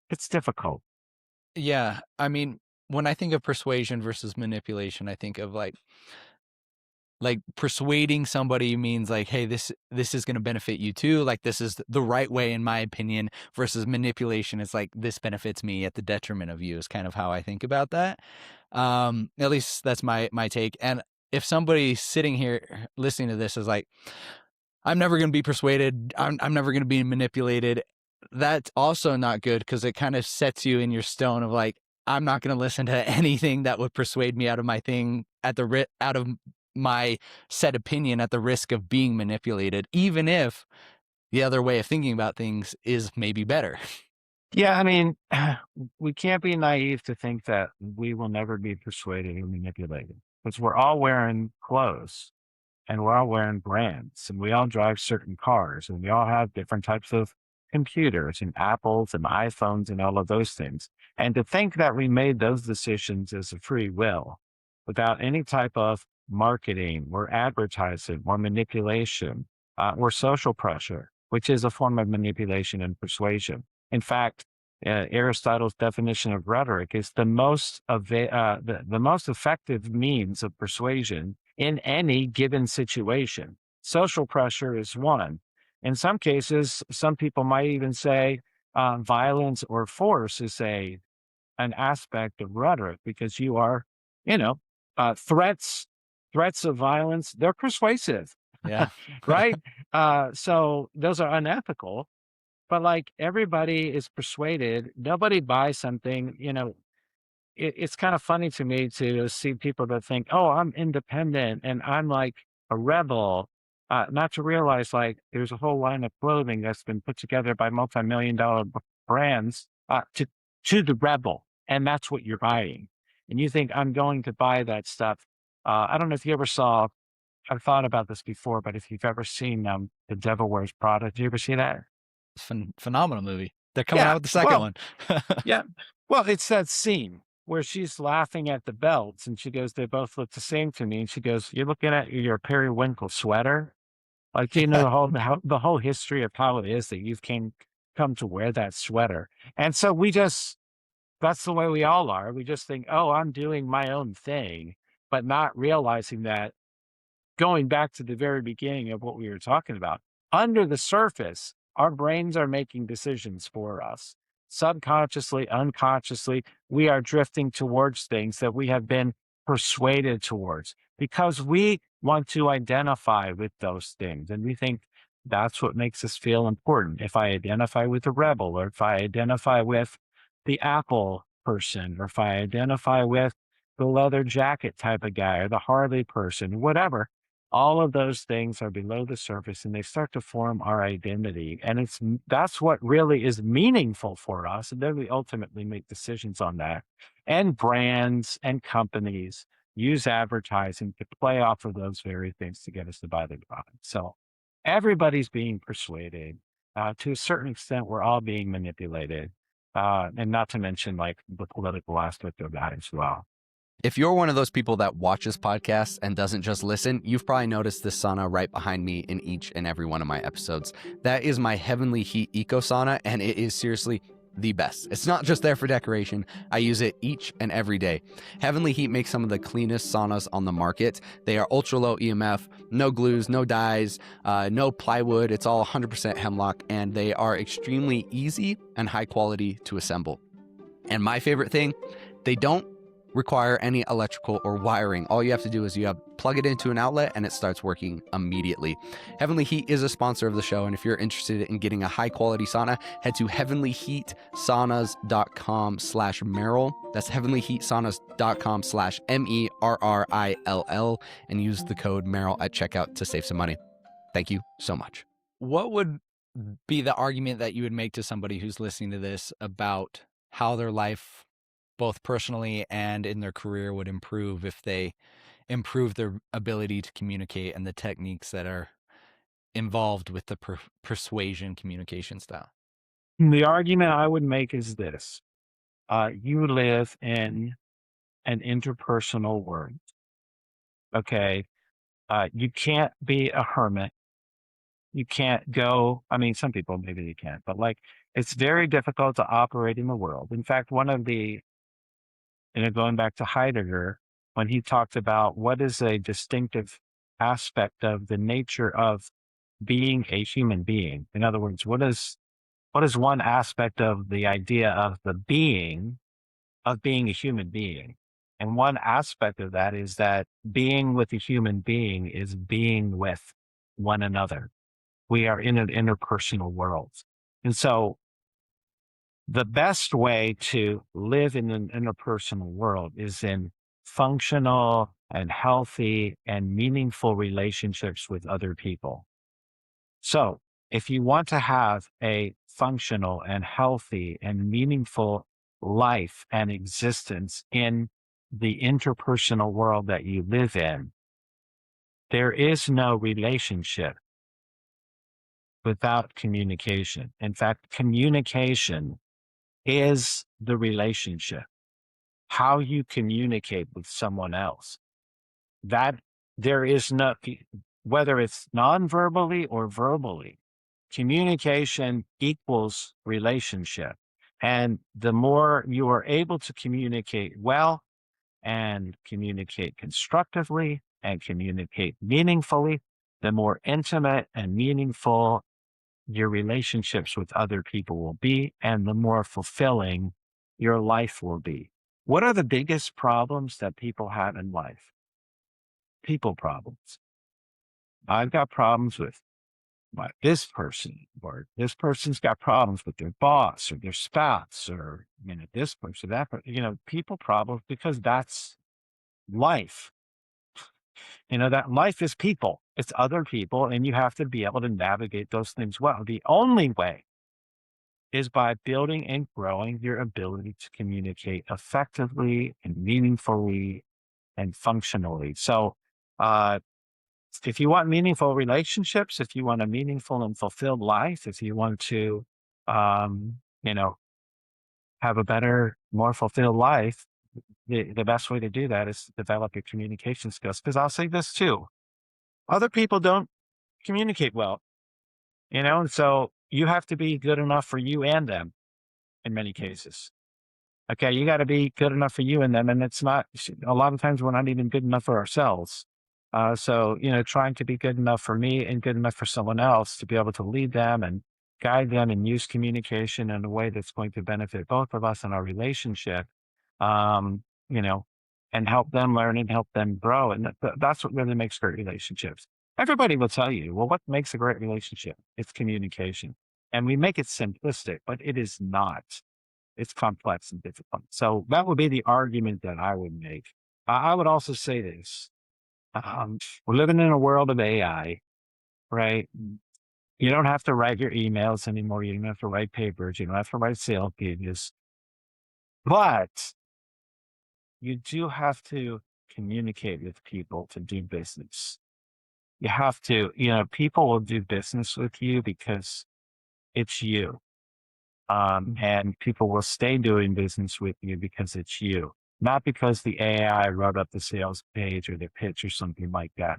it's difficult. Yeah. I mean, when I think of persuasion versus manipulation, I think of like persuading somebody means like, hey, this is going to benefit you too, like this is the right way in my opinion, versus manipulation is like this benefits me at the detriment of you, is kind of how I think about that. At least that's my take. And if somebody sitting here listening to this is like, I'm never going to be persuaded, I'm never going to be manipulated, that's also not good, because it kind of sets you in your stone of like, I'm not going to listen to anything that would persuade me out of my thing out of my set opinion at the risk of being manipulated, even if the other way of thinking about things is maybe better. Yeah, I mean, we can't be naive to think that we will never be persuaded or manipulated because we're all wearing clothes and we're all wearing brands and we all drive certain cars and we all have different types of computers and Apples and iPhones and all of those things. And to think that we made those decisions as a free will without any type of marketing or advertising or manipulation or social pressure, which is a form of manipulation and persuasion. In fact, Aristotle's definition of rhetoric is the most effective means of persuasion in any given situation. Social pressure is one. In some cases, some people might even say violence or force is an aspect of rhetoric because you are, you know, threats of violence, they're persuasive, Yeah. right? So those are unethical, but like everybody is persuaded. Nobody buys something, it's kind of funny to me to see people that think, "Oh, I'm independent and I'm like a rebel," not to realize like there's a whole line of clothing that's been put together by multi-million-dollar brands to the rebel, and that's what you're buying. And you think I'm going to buy that stuff? I don't know if you ever saw. I've thought about this before, but if you've ever seen The Devil Wears Prada, did you ever see that? Phenomenal movie. They're coming out Yeah. with the second Well, one. yeah. Well, it's that scene where she's laughing at the belts and she goes, "They both look the same to me." And she goes, "You're looking at your periwinkle sweater." Like, do you know Yeah. the whole history of how it is that you've come to wear that sweater? And so that's the way we all are. We just think, "Oh, I'm doing my own thing," but not realizing that going back to the very beginning of what we were talking about, under the surface, our brains are making decisions for us. Subconsciously, unconsciously, we are drifting towards things that we have been persuaded towards because we want to identify with those things. And we think that's what makes us feel important. If I identify with a rebel, or if I identify with the Apple person, or if I identify with the leather jacket type of guy, or the Harley person, whatever, all of those things are below the surface and they start to form our identity. And that's what really is meaningful for us. And then we ultimately make decisions on that. And brands and companies use advertising to play off of those very things to get us to buy the product. So everybody's being persuaded. To a certain extent, we're all being manipulated. And not to mention like the political aspect of that as well. If you're one of those people that watches podcasts and doesn't just listen, you've probably noticed this sauna right behind me in each and every one of my episodes. That is my Heavenly Heat Eco Sauna, and it is seriously the best. It's not just there for decoration. I use it each and every day. Heavenly Heat makes some of the cleanest saunas on the market. They are ultra low EMF, no glues, no dyes, no plywood. It's all 100% hemlock, and they are extremely easy and high quality to assemble. And my favorite thing, they don't require any electrical or wiring. All you have to do is plug it into an outlet and it starts working immediately. Heavenly Heat is a sponsor of the show, and if you're interested in getting a high quality sauna, head to heavenlyheatsaunas.com/Merrill. That's heavenlyheatsaunas.com/MERRILL, and use the code Merrill at checkout to save some money. Thank you so much. What would be the argument that you would make to somebody who's listening to this about how their life both personally and in their career would improve if they improve their ability to communicate and the techniques that are involved with the persuasion communication style? The argument I would make is this. You live in an interpersonal world. Okay. You can't be a hermit. You can't go, I mean, some people maybe they can, but like it's very difficult to operate in the world. In fact, one of the, going back to Heidegger, when he talked about what is a distinctive aspect of the nature of being a human being. In other words, what is one aspect of the idea of the being of being a human being? And one aspect of that is that being with a human being is being with one another. We are in an interpersonal world. And so the best way to live in an interpersonal world is in functional and healthy and meaningful relationships with other people. So if you want to have a functional and healthy and meaningful life and existence in the interpersonal world that you live in, there is no relationship without communication. In fact, communication is the relationship. How you communicate with someone else. That there is no, whether it's non-verbally or verbally, communication equals relationship. And the more you are able to communicate well and communicate constructively and communicate meaningfully, the more intimate and meaningful your relationships with other people will be, and the more fulfilling your life will be. What are the biggest problems that people have in life? People problems. I've got problems with this person, or this person's got problems with their boss or their spouse, or this person, that person, people problems, because that's life. That life is people, it's other people, and you have to be able to navigate those things well. The only way is by building and growing your ability to communicate effectively and meaningfully and functionally. So, if you want meaningful relationships, if you want a meaningful and fulfilled life, if you want to, um, you know, have a better, more fulfilled life, the best way to do that is to develop your communication skills. Because I'll say this too: other people don't communicate well, and so you have to be good enough for you and them in many cases. Okay, you got to be good enough for you and them, and it's not. A lot of times we're not even good enough for ourselves. So trying to be good enough for me and good enough for someone else to be able to lead them and guide them and use communication in a way that's going to benefit both of us in our relationship, um, you know, and help them learn and help them grow, and that's what really makes great relationships. Everybody will tell you, well, what makes a great relationship? It's communication, and we make it simplistic, but it is not. It's complex and difficult. So that would be the argument that I would make. I would also say this. We're living in a world of AI, right? You don't have to write your emails anymore. You don't have to write papers. You don't have to write sales pages. But you do have to communicate with people to do business. You have to, people will do business with you because it's you. And people will stay doing business with you because it's you, not because the AI wrote up the sales page or the pitch or something like that.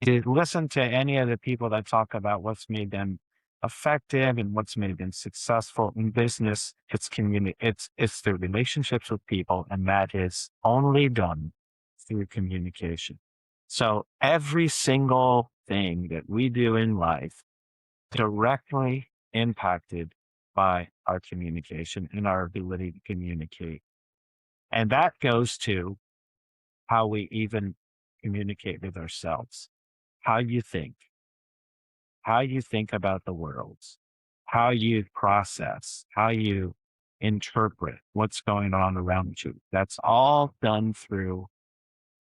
To listen to any of the people that talk about what's made them effective and what's made them successful in business, it's their relationships with people, and that is only done through communication. So every single thing that we do in life directly impacted by our communication and our ability to communicate. And that goes to how we even communicate with ourselves, how you think about the world, how you process, how you interpret what's going on around you. That's all done through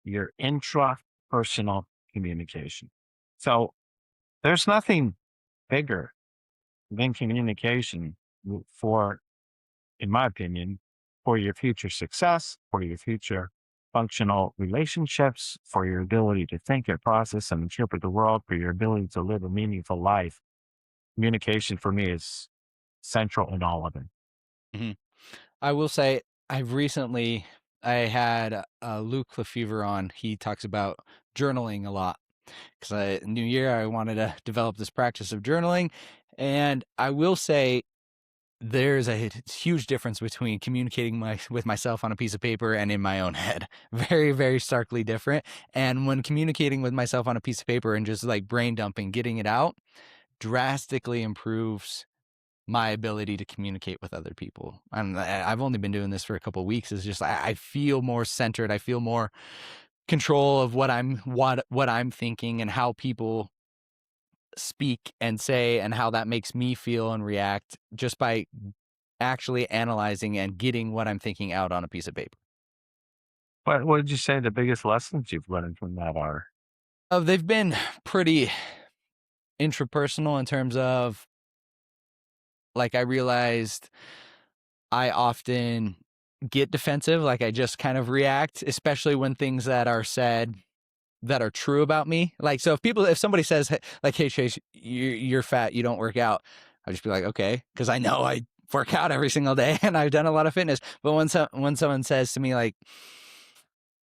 your intrapersonal communication. So there's nothing bigger than communication for, in my opinion, for your future success, for your future functional relationships, for your ability to think and process and interpret the world, for your ability to live a meaningful life. Communication for me is central in all of it. Mhm. I will say I had Luke Lefevre on. He talks about journaling a lot because New Year I wanted to develop this practice of journaling, and I will say there's a huge difference between communicating with myself on a piece of paper and in my own head. Very, very starkly different. And when communicating with myself on a piece of paper and just like brain dumping, getting it out, drastically improves my ability to communicate with other people. And I've only been doing this for a couple of weeks. It's just I feel more centered. I feel more control of what I'm thinking and how people speak and say and how that makes me feel and react just by actually analyzing and getting what I'm thinking out on a piece of paper. What did you say the biggest lessons you've learned from that are? They've been pretty intrapersonal in terms of like I realized I often get defensive, like I just kind of react, especially when things that are said that are true about me. Like, so if somebody says like, "Hey Chase, you're fat, you don't work out," I'll just be like, "Okay," because I know I work out every single day and I've done a lot of fitness. But when someone says to me like,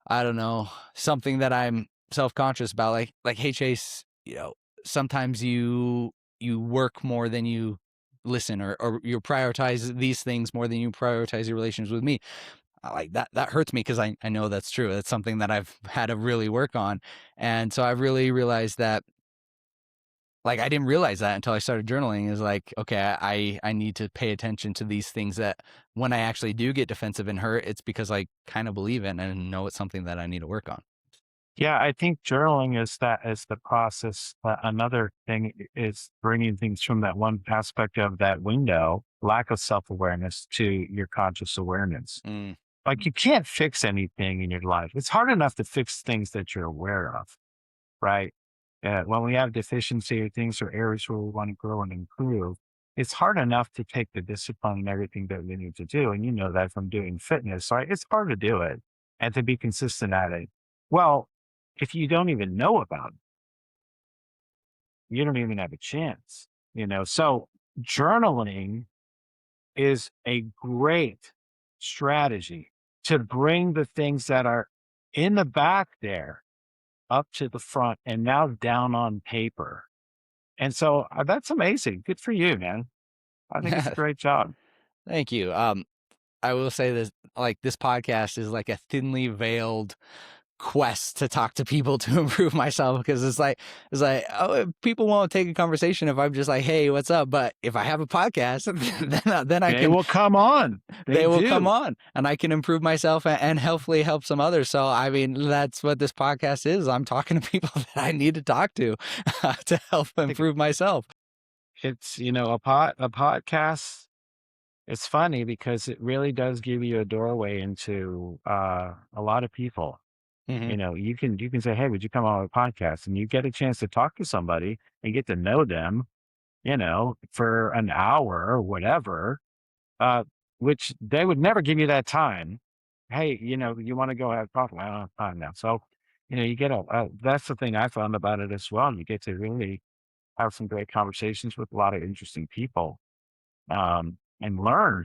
I don't know, something that I'm self-conscious about, like, "Hey Chase, sometimes you work more than you listen, or you prioritize these things more than you prioritize your relations with me." Like that hurts me because I know that's true. That's something that I've had to really work on. And so I really realized that, like, I didn't realize that until I started journaling, is like, okay, I need to pay attention to these things that when I actually do get defensive and hurt, it's because I kind of believe in and know it's something that I need to work on. Yeah, I think journaling is the process. Another thing is bringing things from that one aspect of that window, lack of self awareness, to your conscious awareness. Mm. Like you can't fix anything in your life. It's hard enough to fix things that you're aware of, right? When we have deficiency or things or areas where we want to grow and improve, it's hard enough to take the discipline and everything that we need to do. And you know that from doing fitness, right? It's hard to do it and to be consistent at it. Well, if you don't even know about it, you don't even have a chance, you know? So journaling is a great strategy to bring the things that are in the back there up to the front and now down on paper. And so that's amazing. Good for you, man. I think it's a great job. Thank you. I will say this, like, this podcast is like a thinly veiled quest to talk to people to improve myself, because oh, people won't take a conversation if I'm just like, "Hey, what's up?" But if I have a podcast, then I They can will come on. They they will come do. on and I can improve myself and hopefully help some others. So I mean, that's what this podcast is. I'm talking to people that I need to talk to to help I think improve myself. it's, a podcast. It's funny because it really does give you a doorway into a lot of people. Hmm. You can say, "Hey, would you come on a podcast?" And you get a chance to talk to somebody and get to know them, for an hour or whatever, uh, which they would never give you that time. Hey, you want to go have coffee? I don't have time now. So, you get that's the thing I found about it as well. You get to really have some great conversations with a lot of interesting people, and learn,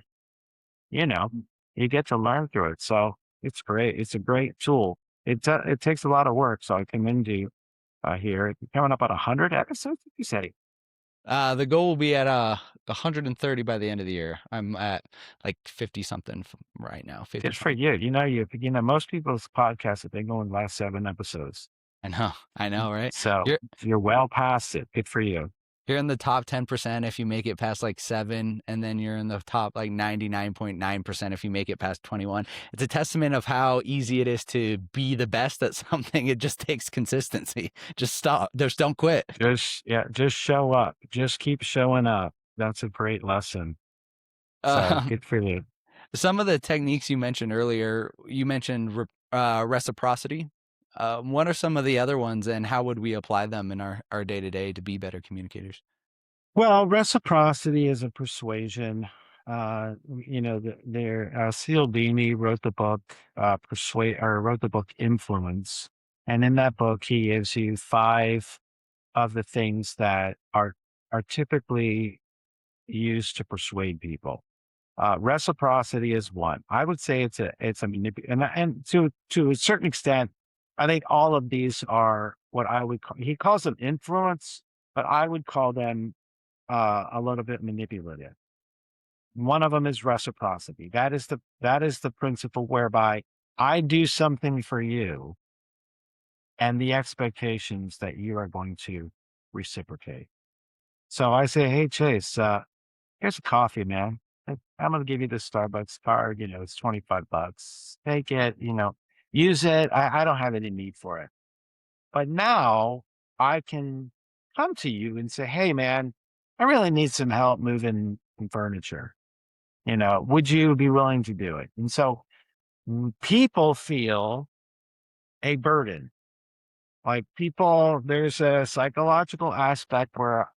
you know, you get to learn through it. So it's great. It's a great tool. It takes a lot of work. So I commend you here. It's coming up at 100 episodes, did you say? The goal will be at 130 by the end of the year. I'm at like 50 something right now. 50 Good for something. you. Most people's podcasts, they go in the last 7 episodes. I know, right? So You're you're well past it. Good for you. you're in the top 10% if you make it past like 7, and then you're in the top like 99.9% if you make it past 21. It's a testament of how easy it is to be the best at something. It just takes consistency. Just stop. Just don't quit. Just show up. Just keep showing up. That's a great lesson. So Um, good for you. some of the techniques you mentioned earlier, you mentioned reciprocity. What are some of the other ones, and how would we apply them in our day-to-day to be better communicators? Well, reciprocity is a persuasion Cialdini wrote the book, wrote the book Influence. And in that book, he gives you 5 of the things that are typically used to persuade people. Reciprocity is one. I would say it's a and to a certain extent, I think all of these are what I would call. He calls them influence, but I would call them a little bit manipulative. One of them is reciprocity. That is the principle whereby I do something for you, and the expectations that you are going to reciprocate. So I say, hey Chase, here's a coffee, man. I'm gonna give you this Starbucks card. It's $25. Take it. Use it. I don't have any need for it. But now I can come to you and say, hey, man, I really need some help moving some furniture. Would you be willing to do it? And so people feel a burden. Like there's a psychological aspect where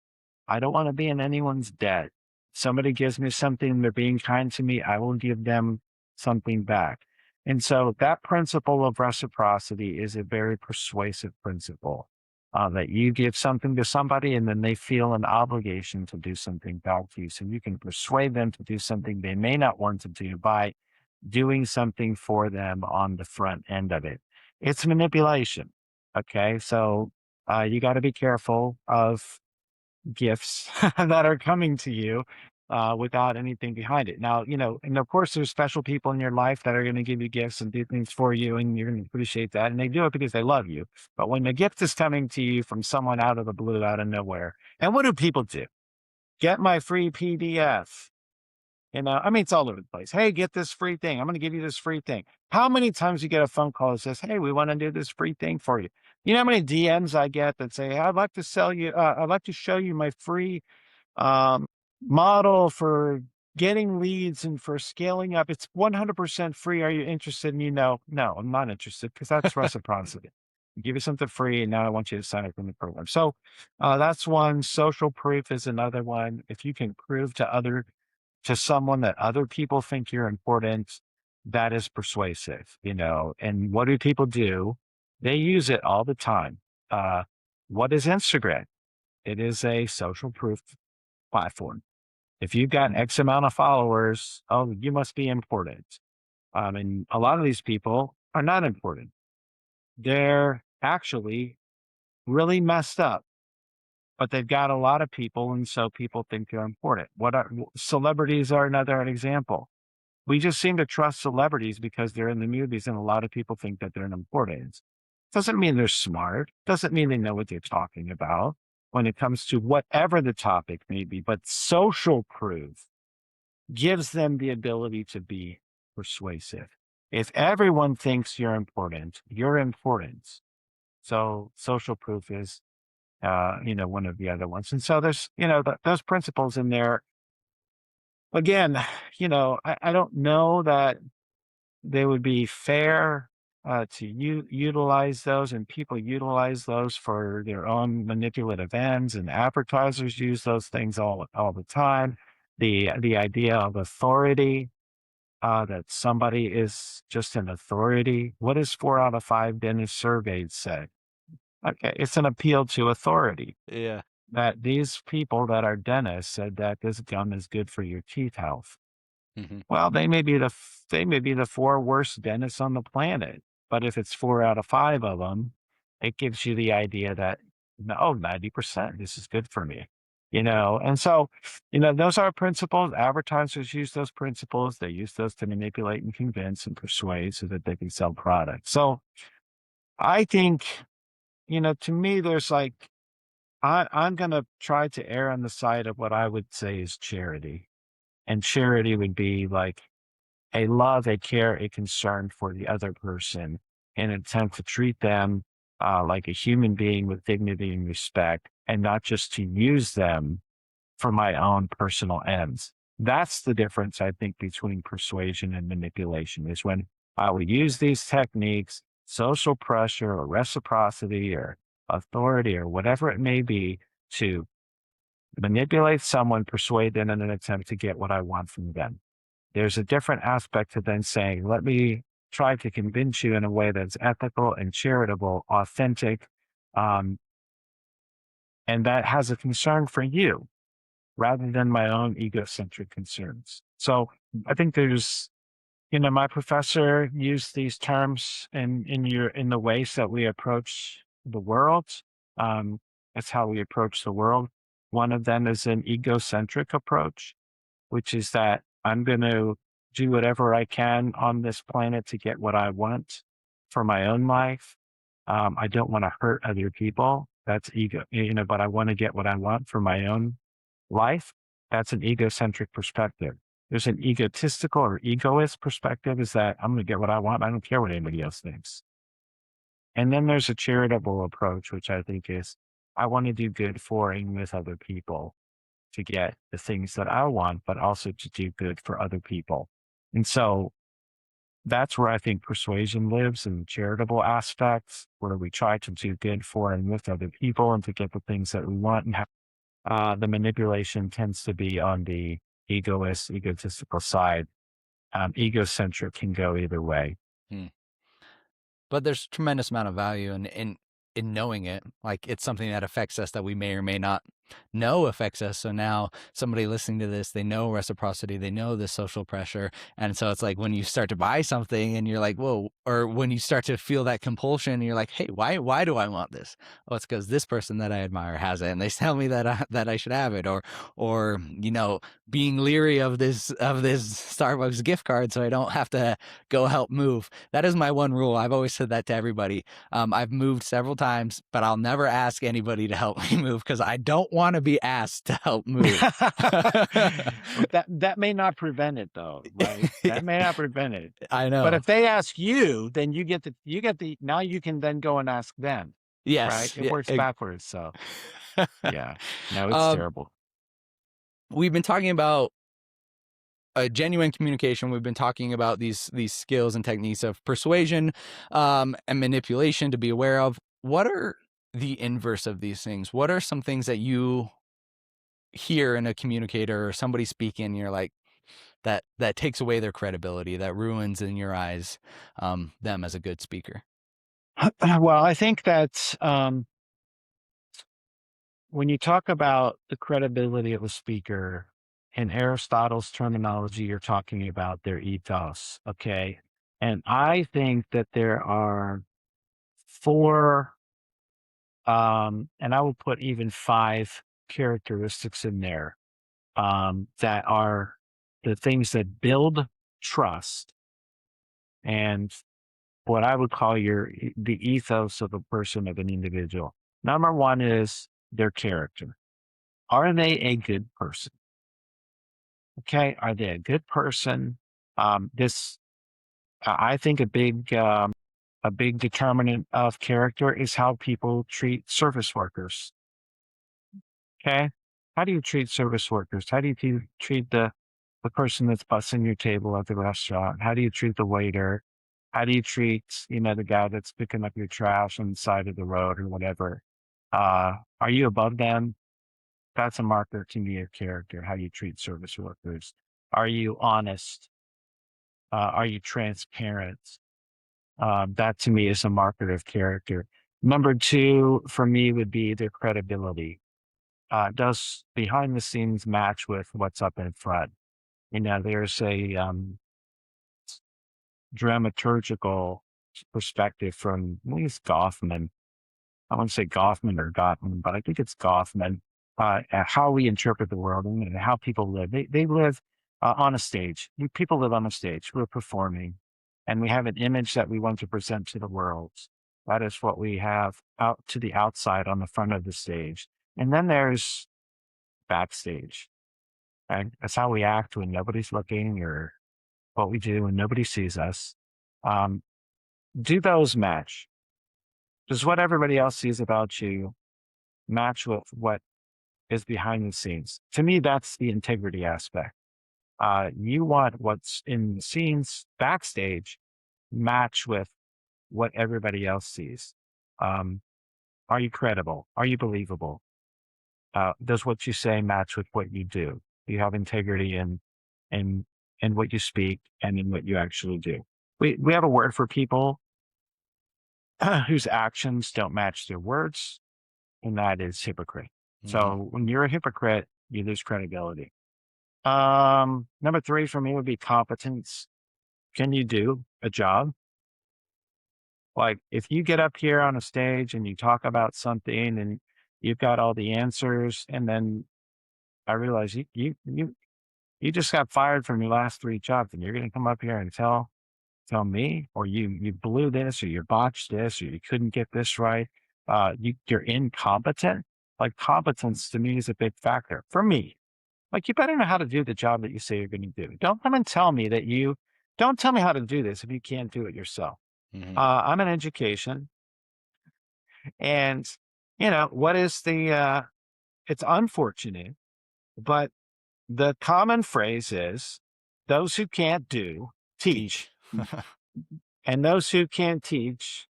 I don't want to be in anyone's debt. Somebody gives me something, they're being kind to me, I will give them something back. And so that principle of reciprocity is a very persuasive principle, that you give something to somebody and then they feel an obligation to do something back to you. So you can persuade them to do something they may not want to do by doing something for them on the front end of it. It's manipulation. Okay. So you got to be careful of gifts that are coming to you without anything behind it. Now, and of course, there's special people in your life that are going to give you gifts and do things for you, and you're going to appreciate that. And they do it because they love you. But when the gift is coming to you from someone out of the blue, out of nowhere, and what do people do? Get my free PDF. It's all over the place. Hey, get this free thing. I'm going to give you this free thing. How many times you get a phone call that says, hey, we want to do this free thing for you? You know how many DMs I get that say, I'd like to sell you, I'd like to show you my free um, model for getting leads and for scaling up. It's 100% free. Are you interested? And no, I'm not interested because that's reciprocity. Give you something free, and now I want you to sign up in the program. So that's one. Social proof is another one. If you can prove to someone that other people think you're important, that is persuasive, And what do people do? They use it all the time. What is Instagram? It is a social proof platform. If you've got X amount of followers, oh, you must be important. And a lot of these people are not important. They're actually really messed up, but they've got a lot of people, and so people think they're important. Celebrities are another example. We just seem to trust celebrities because they're in the movies, and a lot of people think that they're important. Doesn't mean they're smart. Doesn't mean they know what they're talking about when it comes to whatever the topic may be. But social proof gives them the ability to be persuasive. If everyone thinks you're important, you're important. So social proof is one of the other ones. And so there's, those principles in there. Again, I don't know that they would be fair to utilize those, and people utilize those for their own manipulative ends, and advertisers use those things all the time. The idea of authority, that somebody is just an authority. What does 4 out of 5 dentist surveys say? Okay, it's an appeal to authority. Yeah. That these people that are dentists said that this gum is good for your teeth health. Mhm. Well, they may be the 4 worst dentists on the planet, but if it's 4 out of 5 of them, it gives you the idea that, no, 90%, this is good for me. And so, those are principles. Advertisers use those principles. They use those to manipulate and convince and persuade so that they can sell products. So I think, to me, there's I'm going to try to err on the side of what I would say is charity. And charity would be like a love, a care, a concern for the other person, in an attempt to treat them like a human being with dignity and respect, and not just to use them for my own personal ends. That's the difference, I think, between persuasion and manipulation, is when I will use these techniques, social pressure or reciprocity or authority or whatever it may be, to manipulate someone, persuade them in an attempt to get what I want from them. There's a different aspect to then saying, let me try to convince you in a way that's ethical and charitable, authentic, um, and that has a concern for you rather than my own egocentric concerns. So I think there's, my professor used these terms in the ways that we approach the world. Um, that's how we approach the world. One of them is an egocentric approach, which is that I'm going to do whatever I can on this planet to get what I want for my own life. I don't want to hurt other people. That's ego, but I want to get what I want for my own life. That's an egocentric perspective. There's an egotistical or egoist perspective, is that I'm going to get what I want. I don't care what anybody else thinks. And then there's a charitable approach, which I think is I want to do good for and with other people to get the things that I want, but also to do good for other people. And so that's where I think persuasion lives, in the charitable aspects, where we try to do good for and with other people and to get the things that we want. And the manipulation tends to be on the egotistical side. Egocentric can go either way. Hmm. But there's tremendous amount of value in knowing it. Like, it's something that affects us that we may or may not know affects us. So now somebody listening to this, they know reciprocity, they know the social pressure. And so it's like when you start to buy something and you're like, whoa, or when you start to feel that compulsion and you're like, hey, why do I want this? Oh, it's because this person that I admire has it and they tell me that I should have it. Or being leery of this Starbucks gift card so I don't have to go help move. That is my one rule. I've always said that to everybody. I've moved several times, but I'll never ask anybody to help me move because I don't want to be asked to help move. That may not prevent it, though, right? That may not prevent it. I know. But if they ask you, then you get the now you can then go and ask them. Yes. Right? It works backwards. So yeah. No, it's terrible. We've been talking about a genuine communication. We've been talking about these skills and techniques of persuasion and manipulation to be aware of. What are the inverse of these things? What are some things that you hear in a communicator or somebody speaking, you're like, that takes away their credibility, that ruins in your eyes them as a good speaker? Well, I think that when you talk about the credibility of a speaker, in Aristotle's terminology, you're talking about their ethos. Okay. And I think that there are four, and I will put even five characteristics in there that are the things that build trust and what I would call the ethos of a person, of an individual. Number one is their character. Are they a good person? Okay, are they a good person? I think a big determinant of character is how people treat service workers. Okay, how do you treat service workers? How do you treat the person that's bussing your table at the restaurant? How do you treat the waiter? How do you treat, the guy that's picking up your trash on the side of the road or whatever? Are you above them? That's a marker to me of character, how you treat service workers. Are you honest? Are you transparent? That to me is a marker of character. Number two for me would be their credibility. Does behind the scenes match with what's up in front? There's a dramaturgical perspective from, I think it's Goffman. I want to say Goffman or Gottman, but I think it's Goffman. How we interpret the world and how people live. They live on a stage. People live on a stage. We're performing, and we have an image that we want to present to the world. That is what we have out to the outside on the front of the stage. And then there's backstage. Right? That's how we act when nobody's looking, or what we do when nobody sees us. Do those match? Does what everybody else sees about you match with what is behind the scenes? To me, that's the integrity aspect. You want what's in the scenes backstage match with what everybody else sees. Are you credible? Are you believable? Does what you say match with what you do? Do you have integrity in what you speak and in what you actually do? We have a word for people whose actions don't match their words, and that is hypocrite. So when you're a hypocrite, you lose credibility. Number 3 for me would be competence. Can you do a job? Like if you get up here on a stage and you talk about something and you've got all the answers, and then I realize you just got fired from your last 3 jobs, and you're going to come up here and tell me, or you blew this, or you botched this, or you couldn't get this right. You're incompetent. Like competence to me is a big factor for me. Like you better know how to do the job that you say you're going to do. Don't come and tell me don't tell me how to do this if you can't do it yourself. I'm in education, and what is it's unfortunate, but the common phrase is those who can't do teach. And those who can't teach,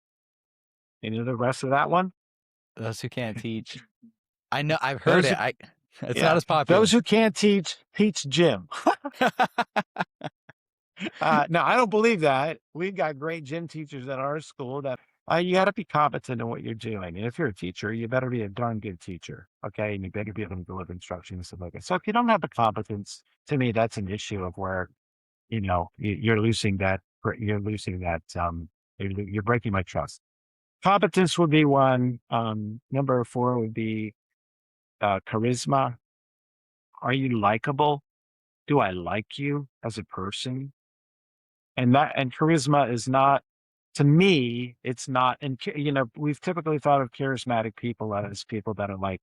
the rest of that one? Those who can't teach. I know, I've heard Those it. It's not as popular. Those who can't teach gym. No, I don't believe that. We've got great gym teachers at our school that you got to be competent in what you're doing. And if you're a teacher, you better be a darn good teacher. Okay. And you better be able to deliver instruction and stuff like that. So if you don't have the competence, to me, that's an issue of where, you're losing that, you're breaking my trust. Competence would be one. Number 4 would be charisma. Are you likable? Do I like you as a person? And charisma is not, to me, it's not, and we've typically thought of charismatic people as people that are like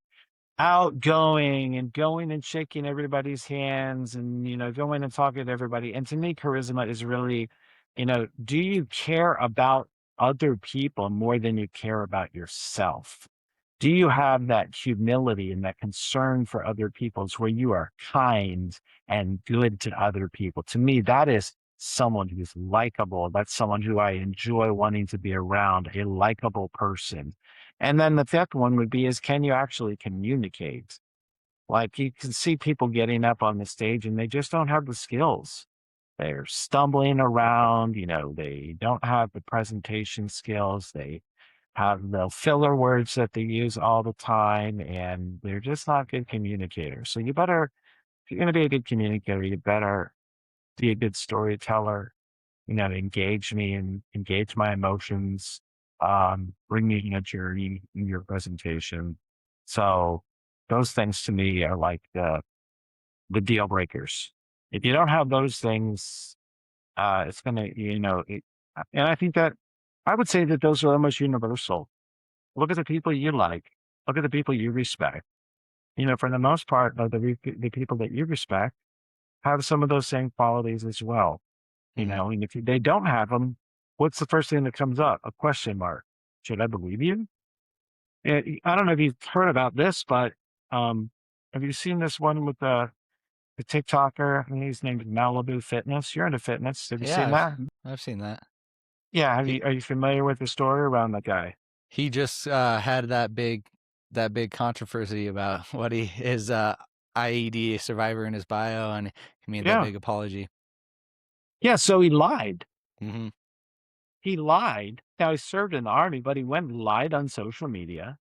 outgoing and going and shaking everybody's hands and, going and talking to everybody. And to me, charisma is really, do you care about other people more than you care about yourself? Do you have that humility and that concern for other people where you are kind and good to other people? To me, that is someone who's likable. That's someone who I enjoy wanting to be around, a likable person. And then the 5th one would be can you actually communicate? Like you can see people getting up on the stage and they just don't have the skills. They're stumbling around, they don't have the presentation skills. They have the filler words that they use all the time, and they're just not good communicators. So if you're going to be a good communicator, you better be a good storyteller, engage me and engage my emotions, bring me in a journey in your presentation. So those things to me are like the deal breakers. If you don't have those things, it's going to, and I think that I would say that those are almost universal. Look at the people you like. Look at the people you respect. For the most part, the people that you respect have some of those same qualities as well. And if they don't have them, what's the first thing that comes up? A question mark. Should I believe you? And I don't know if you've heard about this, but have you seen this one with the TikToker? I think his name is Malibu Fitness. You're into fitness. Have you seen that? I've seen that. Yeah. Are you familiar with the story around the guy? He just had that big controversy about what his IED survivor in his bio, and he made that big apology. Yeah, so he lied. Mm-hmm. He lied. Now he served in the army, but he went and lied on social media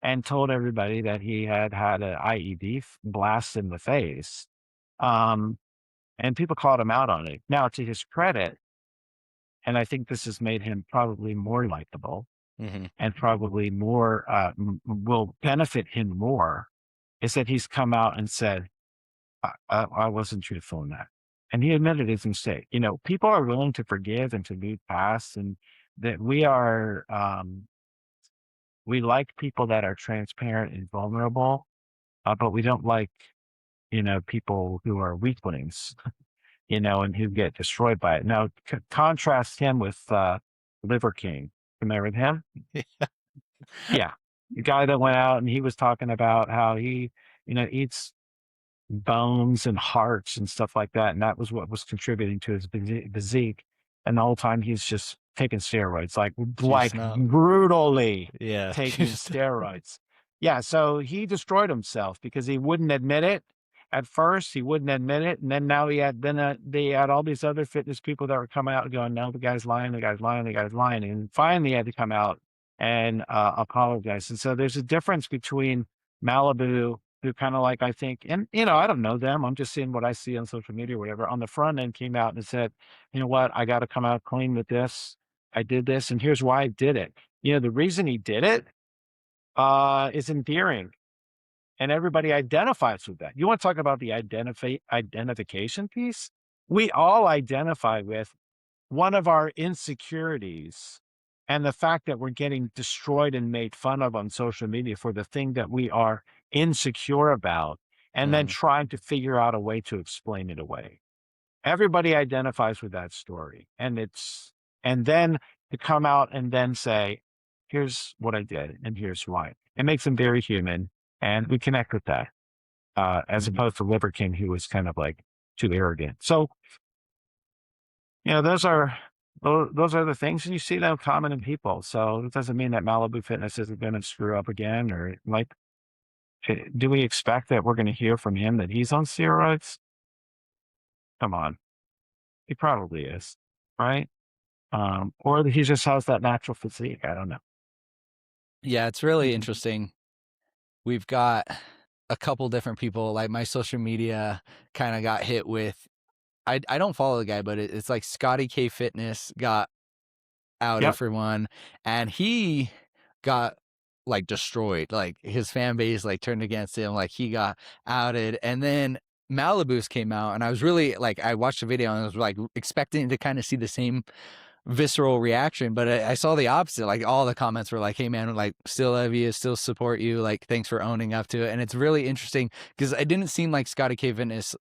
and told everybody that he had an IED blast in the face. And people called him out on it. Now, to his credit, and I think this has made him probably more likable, and probably more will benefit him more, is that he's come out and said, I wasn't truthful in that. And he admitted his mistake. People are willing to forgive and to move past, and that we like people that are transparent and vulnerable, but we don't like, people who are weaklings, and who get destroyed by it. Now, contrast him with Liver King. Remember him? Yeah. The guy that went out and he was talking about how he, eats bones and hearts and stuff like that. And that was what was contributing to his physique. And the whole time he's just taking steroids, like brutally taking steroids. Yeah, so he destroyed himself because he wouldn't admit it. At first, he wouldn't admit it, and then now they had all these other fitness people that were coming out and going, "No, the guy's lying, the guy's lying, the guy's lying," and finally he had to come out and apologize. And so there's a difference between Malibu, who kind of like I think, and I don't know them. I'm just seeing what I see on social media or whatever. On the front end, came out and said, "You know what? I got to come out clean with this. I did this, and here's why I did it." The reason he did it is endearing, and everybody identifies with that. You want to talk about the identification piece? We all identify with one of our insecurities and the fact that we're getting destroyed and made fun of on social media for the thing that we are insecure about, and then Mhm. trying to figure out a way to explain it away. Everybody identifies with that story. And then to come out and then say, here's what I did and here's why. It makes them very human. And we connect with that, as Mhm. opposed to Liver King, who was kind of like too arrogant. So, those are those are the things, and you see them common in people. So it doesn't mean that Malibu Fitness isn't going to screw up again, or like, do we expect that we're going to hear from him that he's on steroids? Come on, he probably is, right? Or that he just has that natural physique. I don't know. Yeah, it's really Mhm. interesting. We've got a couple different people. Like my social media kind of got hit with. I don't follow the guy, but it's like Scotty K Fitness got outed Yep. for one, and he got like destroyed. Like his fan base like turned against him. Like he got outed, and then Malibu's came out, and I was really like I watched the video and I was like expecting to kind of see the same visceral reaction, but I saw the opposite. Like all the comments were like, "Hey man, like still love you, still support you. Like thanks for owning up to it." And it's really interesting because it didn't seem like Scotty K Fitness.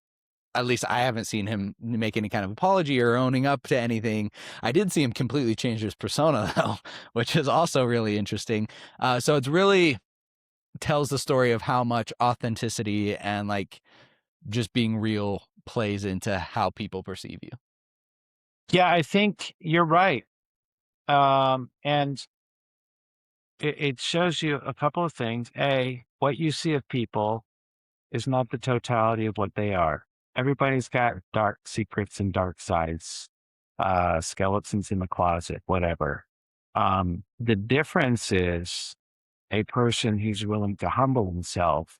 At least I haven't seen him make any kind of apology or owning up to anything. I did see him completely change his persona though, which is also really interesting. So it's really tells the story of how much authenticity and like just being real plays into how people perceive you. Yeah, I think you're right. And it shows you a couple of things. A, what you see of people is not the totality of what they are. Everybody's got dark secrets and dark sides, skeletons in the closet, whatever. The difference is a person who's willing to humble himself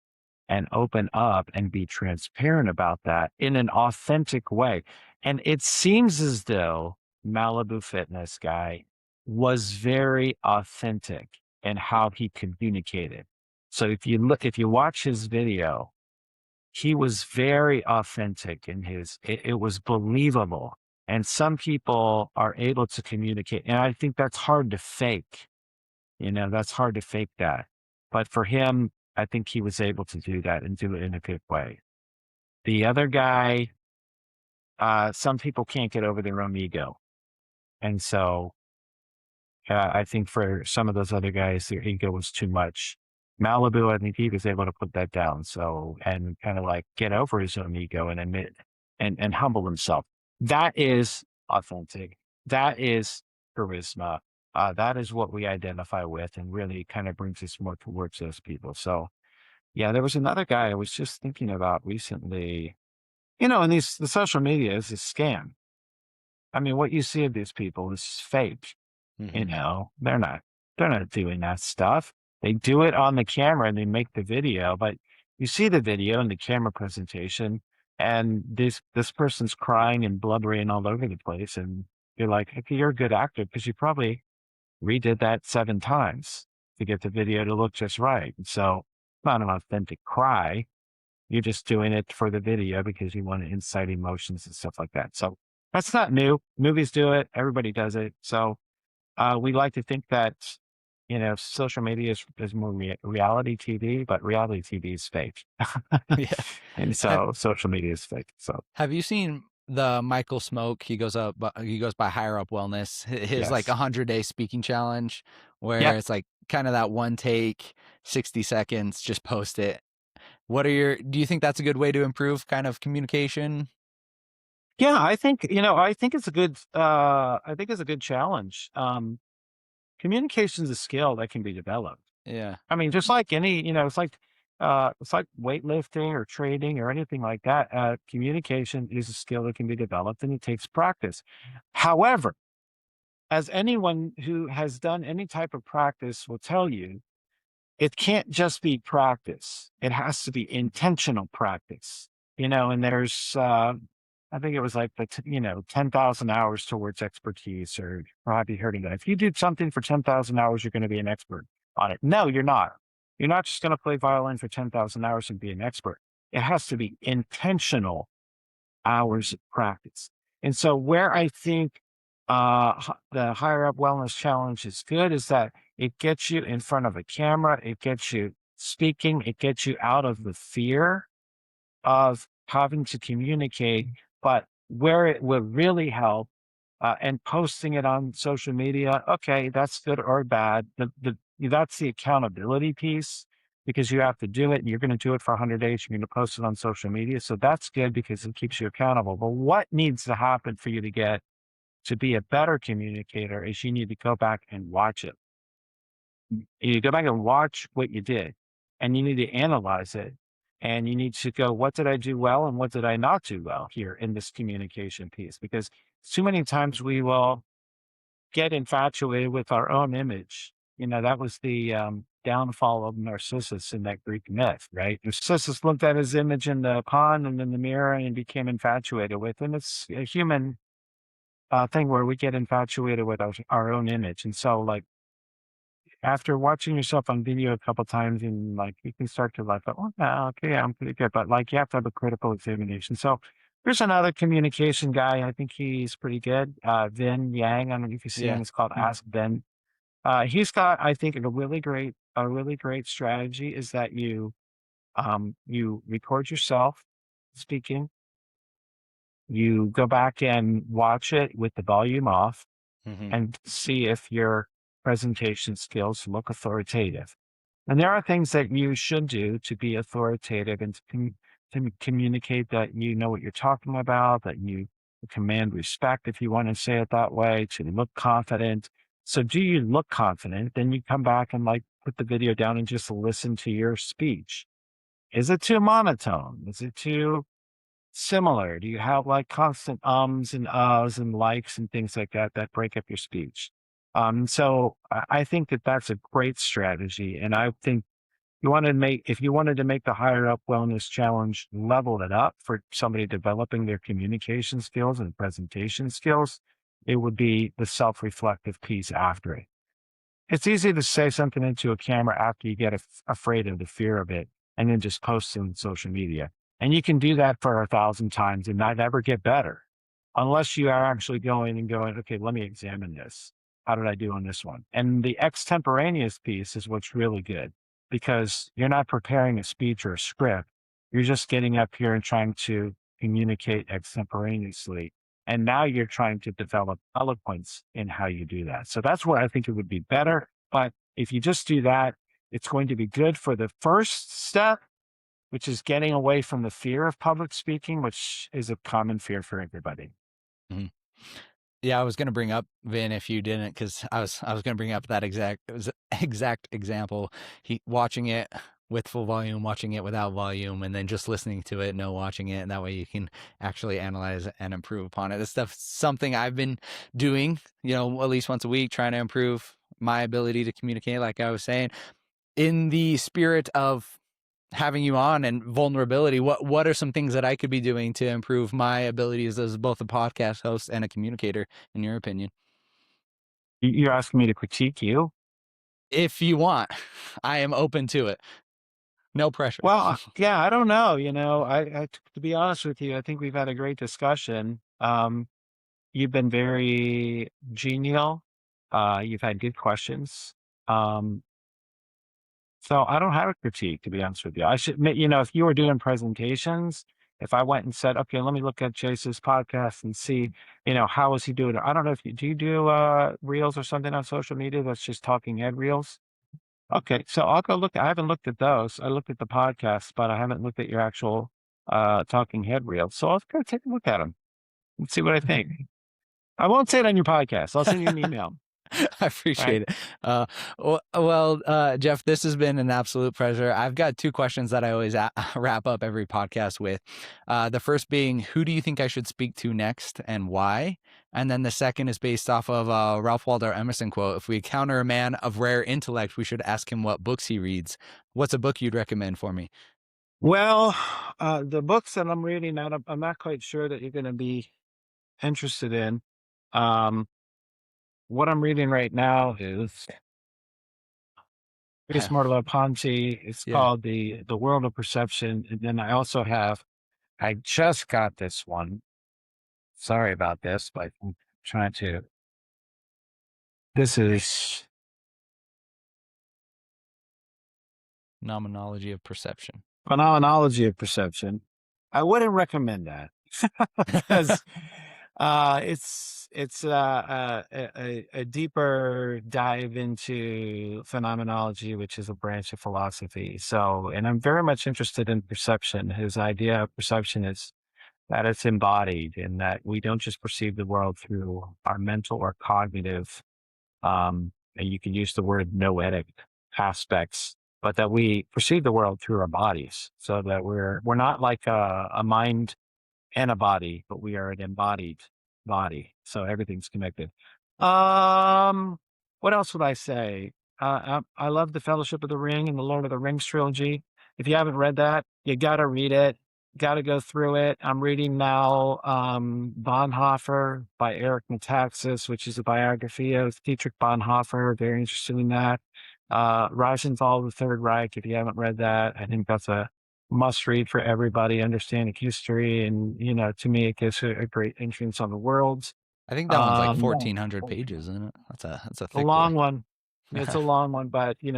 and open up and be transparent about that in an authentic way. And it seems as though Malibu Fitness guy was very authentic in how he communicated. So if you watch his video, he was very authentic in it was believable. And some people are able to communicate. And I think that's hard to fake. That's hard to fake that. But for him, I think he was able to do that and do it in a good way. The other guy, some people can't get over their own ego. And so I think for some of those other guys, their ego was too much. Malibu, I think he was able to put that down. So, and kind of like get over his own ego and admit and humble himself. That is authentic. That is charisma. That is what we identify with, and really kind of brings us more towards those people. So, yeah, there was another guy I was just thinking about recently. And the social media is a scam. I mean, what you see of these people is fake. Mm-hmm. They're not doing that stuff. They do it on the camera and they make the video, but you see the video and the camera presentation, and this person's crying and blubbering all over the place, and you're like, okay, you're a good actor because you probably redid that 7 times to get the video to look just right. And so it's not an authentic cry. You're just doing it for the video because you want to incite emotions and stuff like that. So that's not new. Movies do it. Everybody does it. So we like to think that, social media is more reality TV, but reality TV is fake. Yeah. And Have so social media is fake. So, Have you seen the Michael Smoke? He goes by Higher Up Wellness. His like yes. 100-day speaking challenge, where Yep. it's like kind of that one take, 60 seconds, just post it. Do you think that's a good way to improve kind of communication? Yeah, I think it's a good, I think it's a good challenge. Communication is a skill that can be developed. Yeah. I mean, just like any, it's like weightlifting or trading or anything like that. Communication is a skill that can be developed and it takes practice. However, as anyone who has done any type of practice will tell you, it can't just be practice. It has to be intentional practice, and there's, I think it was like 10,000 hours towards expertise, or probably heard of that. If you do something for 10,000 hours, you're going to be an expert on it. No, you're not. You're not just going to play violin for 10,000 hours and be an expert. It has to be intentional hours of practice. And so where I think the Higher Up Wellness Challenge is good is that it gets you in front of a camera, it gets you speaking, it gets you out of the fear of having to communicate. But where it would really help, and posting it on social media, okay, that's good or bad. That's the accountability piece, because you have to do it and you're going to do it for 100 days. You're going to post it on social media. So that's good because it keeps you accountable. But what needs to happen for you to get to be a better communicator is you need to go back and watch it. You go back and watch what you did, and you need to analyze it. And you need to go, what did I do well and what did I not do well here in this communication piece? Because too many times we will get infatuated with our own image. That was the downfall of Narcissus in that Greek myth, right? Narcissus looked at his image in the pond and in the mirror and became infatuated with it. And it's a human thing where we get infatuated with our own image. And so, like, after watching yourself on video a couple times, and like you can start to like, oh, yeah, okay, yeah, I'm pretty good. But like you have to have a critical examination. So there's another communication guy. I think he's pretty good. Vin Yang. I don't know if you see him. Yeah. It's called Ask Vin. He's got, I think, a really great strategy is that you record yourself speaking. You go back and watch it with the volume off Hmm. and see if your presentation skills look authoritative. And there are things that you should do to be authoritative and to communicate that you know what you're talking about, that you command respect, if you want to say it that way, to look confident. So do you look confident? Then you come back and like put the video down and just listen to your speech. Is it too monotone? Is it too similar? Do you have like constant ums and uhs and likes and things like that that break up your speech? So I think that that's a great strategy. And I think if you wanted to make the Higher Up Wellness Challenge, level it up for somebody developing their communication skills and presentation skills, it would be the self-reflective piece after it. It's easy to say something into a camera after you get afraid of the fear of it and then just post it on social media. And you can do that for 1,000 times and not ever get better unless you are actually going and going, okay, let me examine this. How did I do on this one? And the extemporaneous piece is what's really good, because you're not preparing a speech or a script. You're just getting up here and trying to communicate extemporaneously. And now you're trying to develop eloquence in how you do that. So that's where I think it would be better. But if you just do that, it's going to be good for the first step, which is getting away from the fear of public speaking, which is a common fear for everybody. Hmm. Yeah, I was going to bring up Vin if you didn't, because I was going to bring up that exact example. Watching it with full volume, watching it without volume, and then just listening to it, no watching it, and that way you can actually analyze and improve upon it. This stuff something I've been doing, at least once a week, trying to improve my ability to communicate. Like I was saying, in the spirit of having you on and vulnerability, what are some things that I could be doing to improve my abilities as both a podcast host and a communicator, in your opinion? You're asking me to critique you? If you want, I am open to it. No pressure. Well, yeah, I don't know. To be honest with you, I think we've had a great discussion. You've been very genial. You've had good questions. Um, So I don't have a critique, to be honest with you. I should admit, if you were doing presentations, if I went and said, okay, let me look at Chase's podcast and see, how is he doing it? I don't know if do you do reels or something on social media that's just talking head reels? Okay, so I'll go look. I haven't looked at those. I looked at the podcast, but I haven't looked at your actual talking head reels. So I'll go take a look at them and see what I think. I won't say it on your podcast. I'll send you an email. I appreciate right? it. Jeff, this has been an absolute pleasure. I've got two questions that I always wrap up every podcast with. The first being, who do you think I should speak to next and why? And then the second is based off of a Ralph Waldo Emerson quote. If we encounter a man of rare intellect, we should ask him what books he reads. What's a book you'd recommend for me? Well, the books that I'm reading now, I'm not quite sure that you're going to be interested in. Um, what I'm reading right now is Ponte. It's Yeah. called the World of Perception, and then I just got this one. Sorry about this, but I'm trying to. This is Phenomenology of Perception. Phenomenology of Perception. I wouldn't recommend that because it's a deeper dive into phenomenology, which is a branch of philosophy. So, and I'm very much interested in perception. His idea of perception is that it's embodied, and that we don't just perceive the world through our mental or cognitive, and you can use the word noetic aspects, but that we perceive the world through our bodies, so that we're not like a mind and a body, but we are an embodied body. So everything's connected. What else would I say? I love the Fellowship of the Ring and the Lord of the Rings trilogy. If you haven't read that, you got to read it. Got to go through it. I'm reading now Bonhoeffer by Eric Metaxas, which is a biography of Dietrich Bonhoeffer. Very interested in that. Rise and Fall of the Third Reich. If you haven't read that, I think that's a must read for everybody understanding history. And, to me, it gives a great entrance on the world. I think that one's like Um, 1,400 pages, isn't it? That's a a thick boy. long one. It's a long one, but it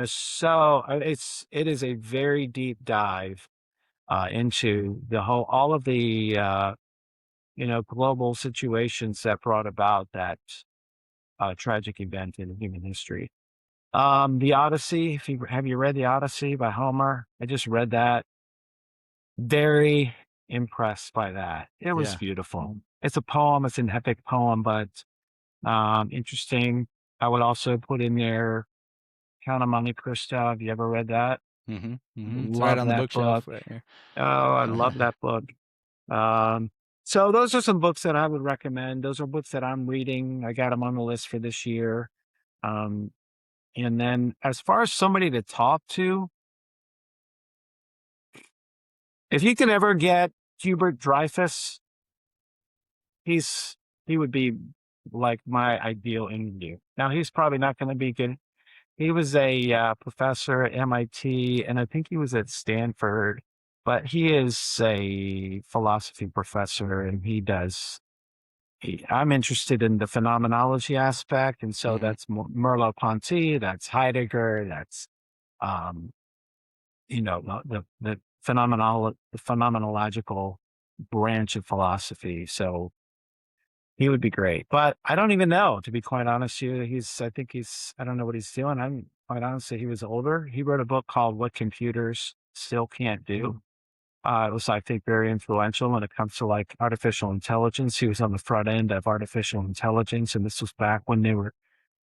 is a very deep dive into all of the global situations that brought about that tragic event in human history. The Odyssey. Have you read the Odyssey by Homer? I just read that. Very impressed by that. It was Yeah. beautiful. It's a poem. It's an epic poem, but interesting. I would also put in there Count of Monte Cristo. Have you ever read that? It's right Love on the that book. bookshelf right here. Oh, I love that book. So those are some books that I would recommend. Those are books that I'm reading. I got them on the list for this year. And then as far as somebody to talk to, if you can ever get Hubert Dreyfus, he would be like my ideal interview. Now, he's probably not going to be good. He was a professor at MIT, and I think he was at Stanford, but he is a philosophy professor, and I'm interested in the phenomenology aspect. And so that's Merleau-Ponty, that's Heidegger, that's, the phenomenological branch of philosophy. So he would be great, but I don't even know, to be quite honest with you. I don't know what he's doing. I'm quite honestly, he was older. He wrote a book called What Computers Still Can't Do. It was, I think, very influential when it comes to like artificial intelligence. He was on the front end of artificial intelligence. And this was back when they were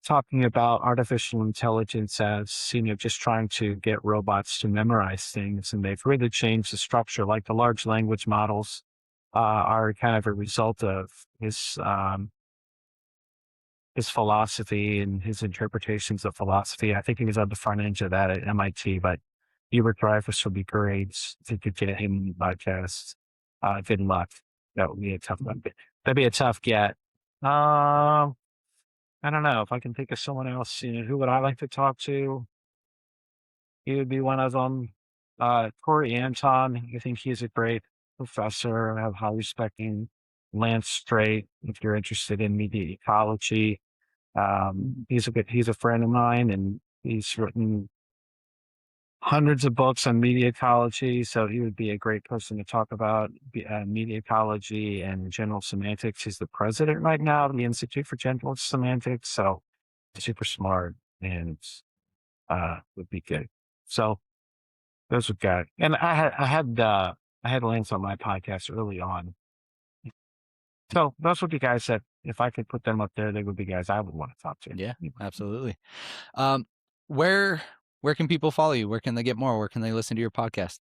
talking about artificial intelligence as, just trying to get robots to memorize things. And they've really changed the structure, like the large language models are kind of a result of his philosophy and his interpretations of philosophy. I think he was on the front end of that at MIT, but Hubert Dreyfus would be great if you could get him in the podcast. Good luck. That would be a tough one. That'd be a tough get. I don't know if I can think of someone else. Who would I like to talk to? He would be one of them. Corey Anton. I think he's a great professor. I have high respect in Lance Strait, if you're interested in media ecology. He's a friend of mine, and he's written hundreds of books on media ecology. So he would be a great person to talk about media ecology and general semantics. He's the president right now of the Institute for General Semantics. So super smart and would be good. So those would go. And I had Lance on my podcast early on. So that's what you guys said. if I could put them up there, they would be guys I would want to talk to. Yeah, absolutely. Um, where can people follow you? Where can they get more? Where can they listen to your podcast?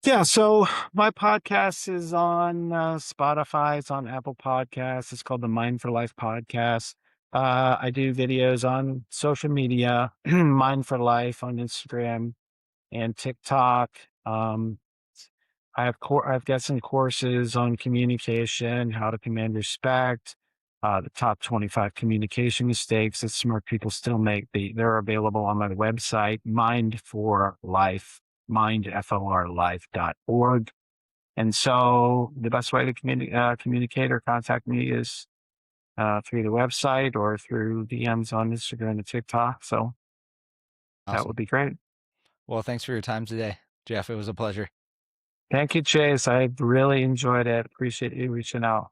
Yeah, so my podcast is on Spotify. It's on Apple Podcasts. It's called the Mind for Life podcast. I do videos on social media, Mind for Life on Instagram and TikTok. I've got some courses on communication, how to command respect, the top 25 communication mistakes that smart people still make. They're available on my website, Mind for Life, mindforlife.org. And so the best way to communicate or contact me is through the website or through DMs on Instagram and TikTok. So that Awesome. would be great. Well, thanks for your time today, Jeff. It was a pleasure. Thank you, Chase. I really enjoyed it. Appreciate you reaching out.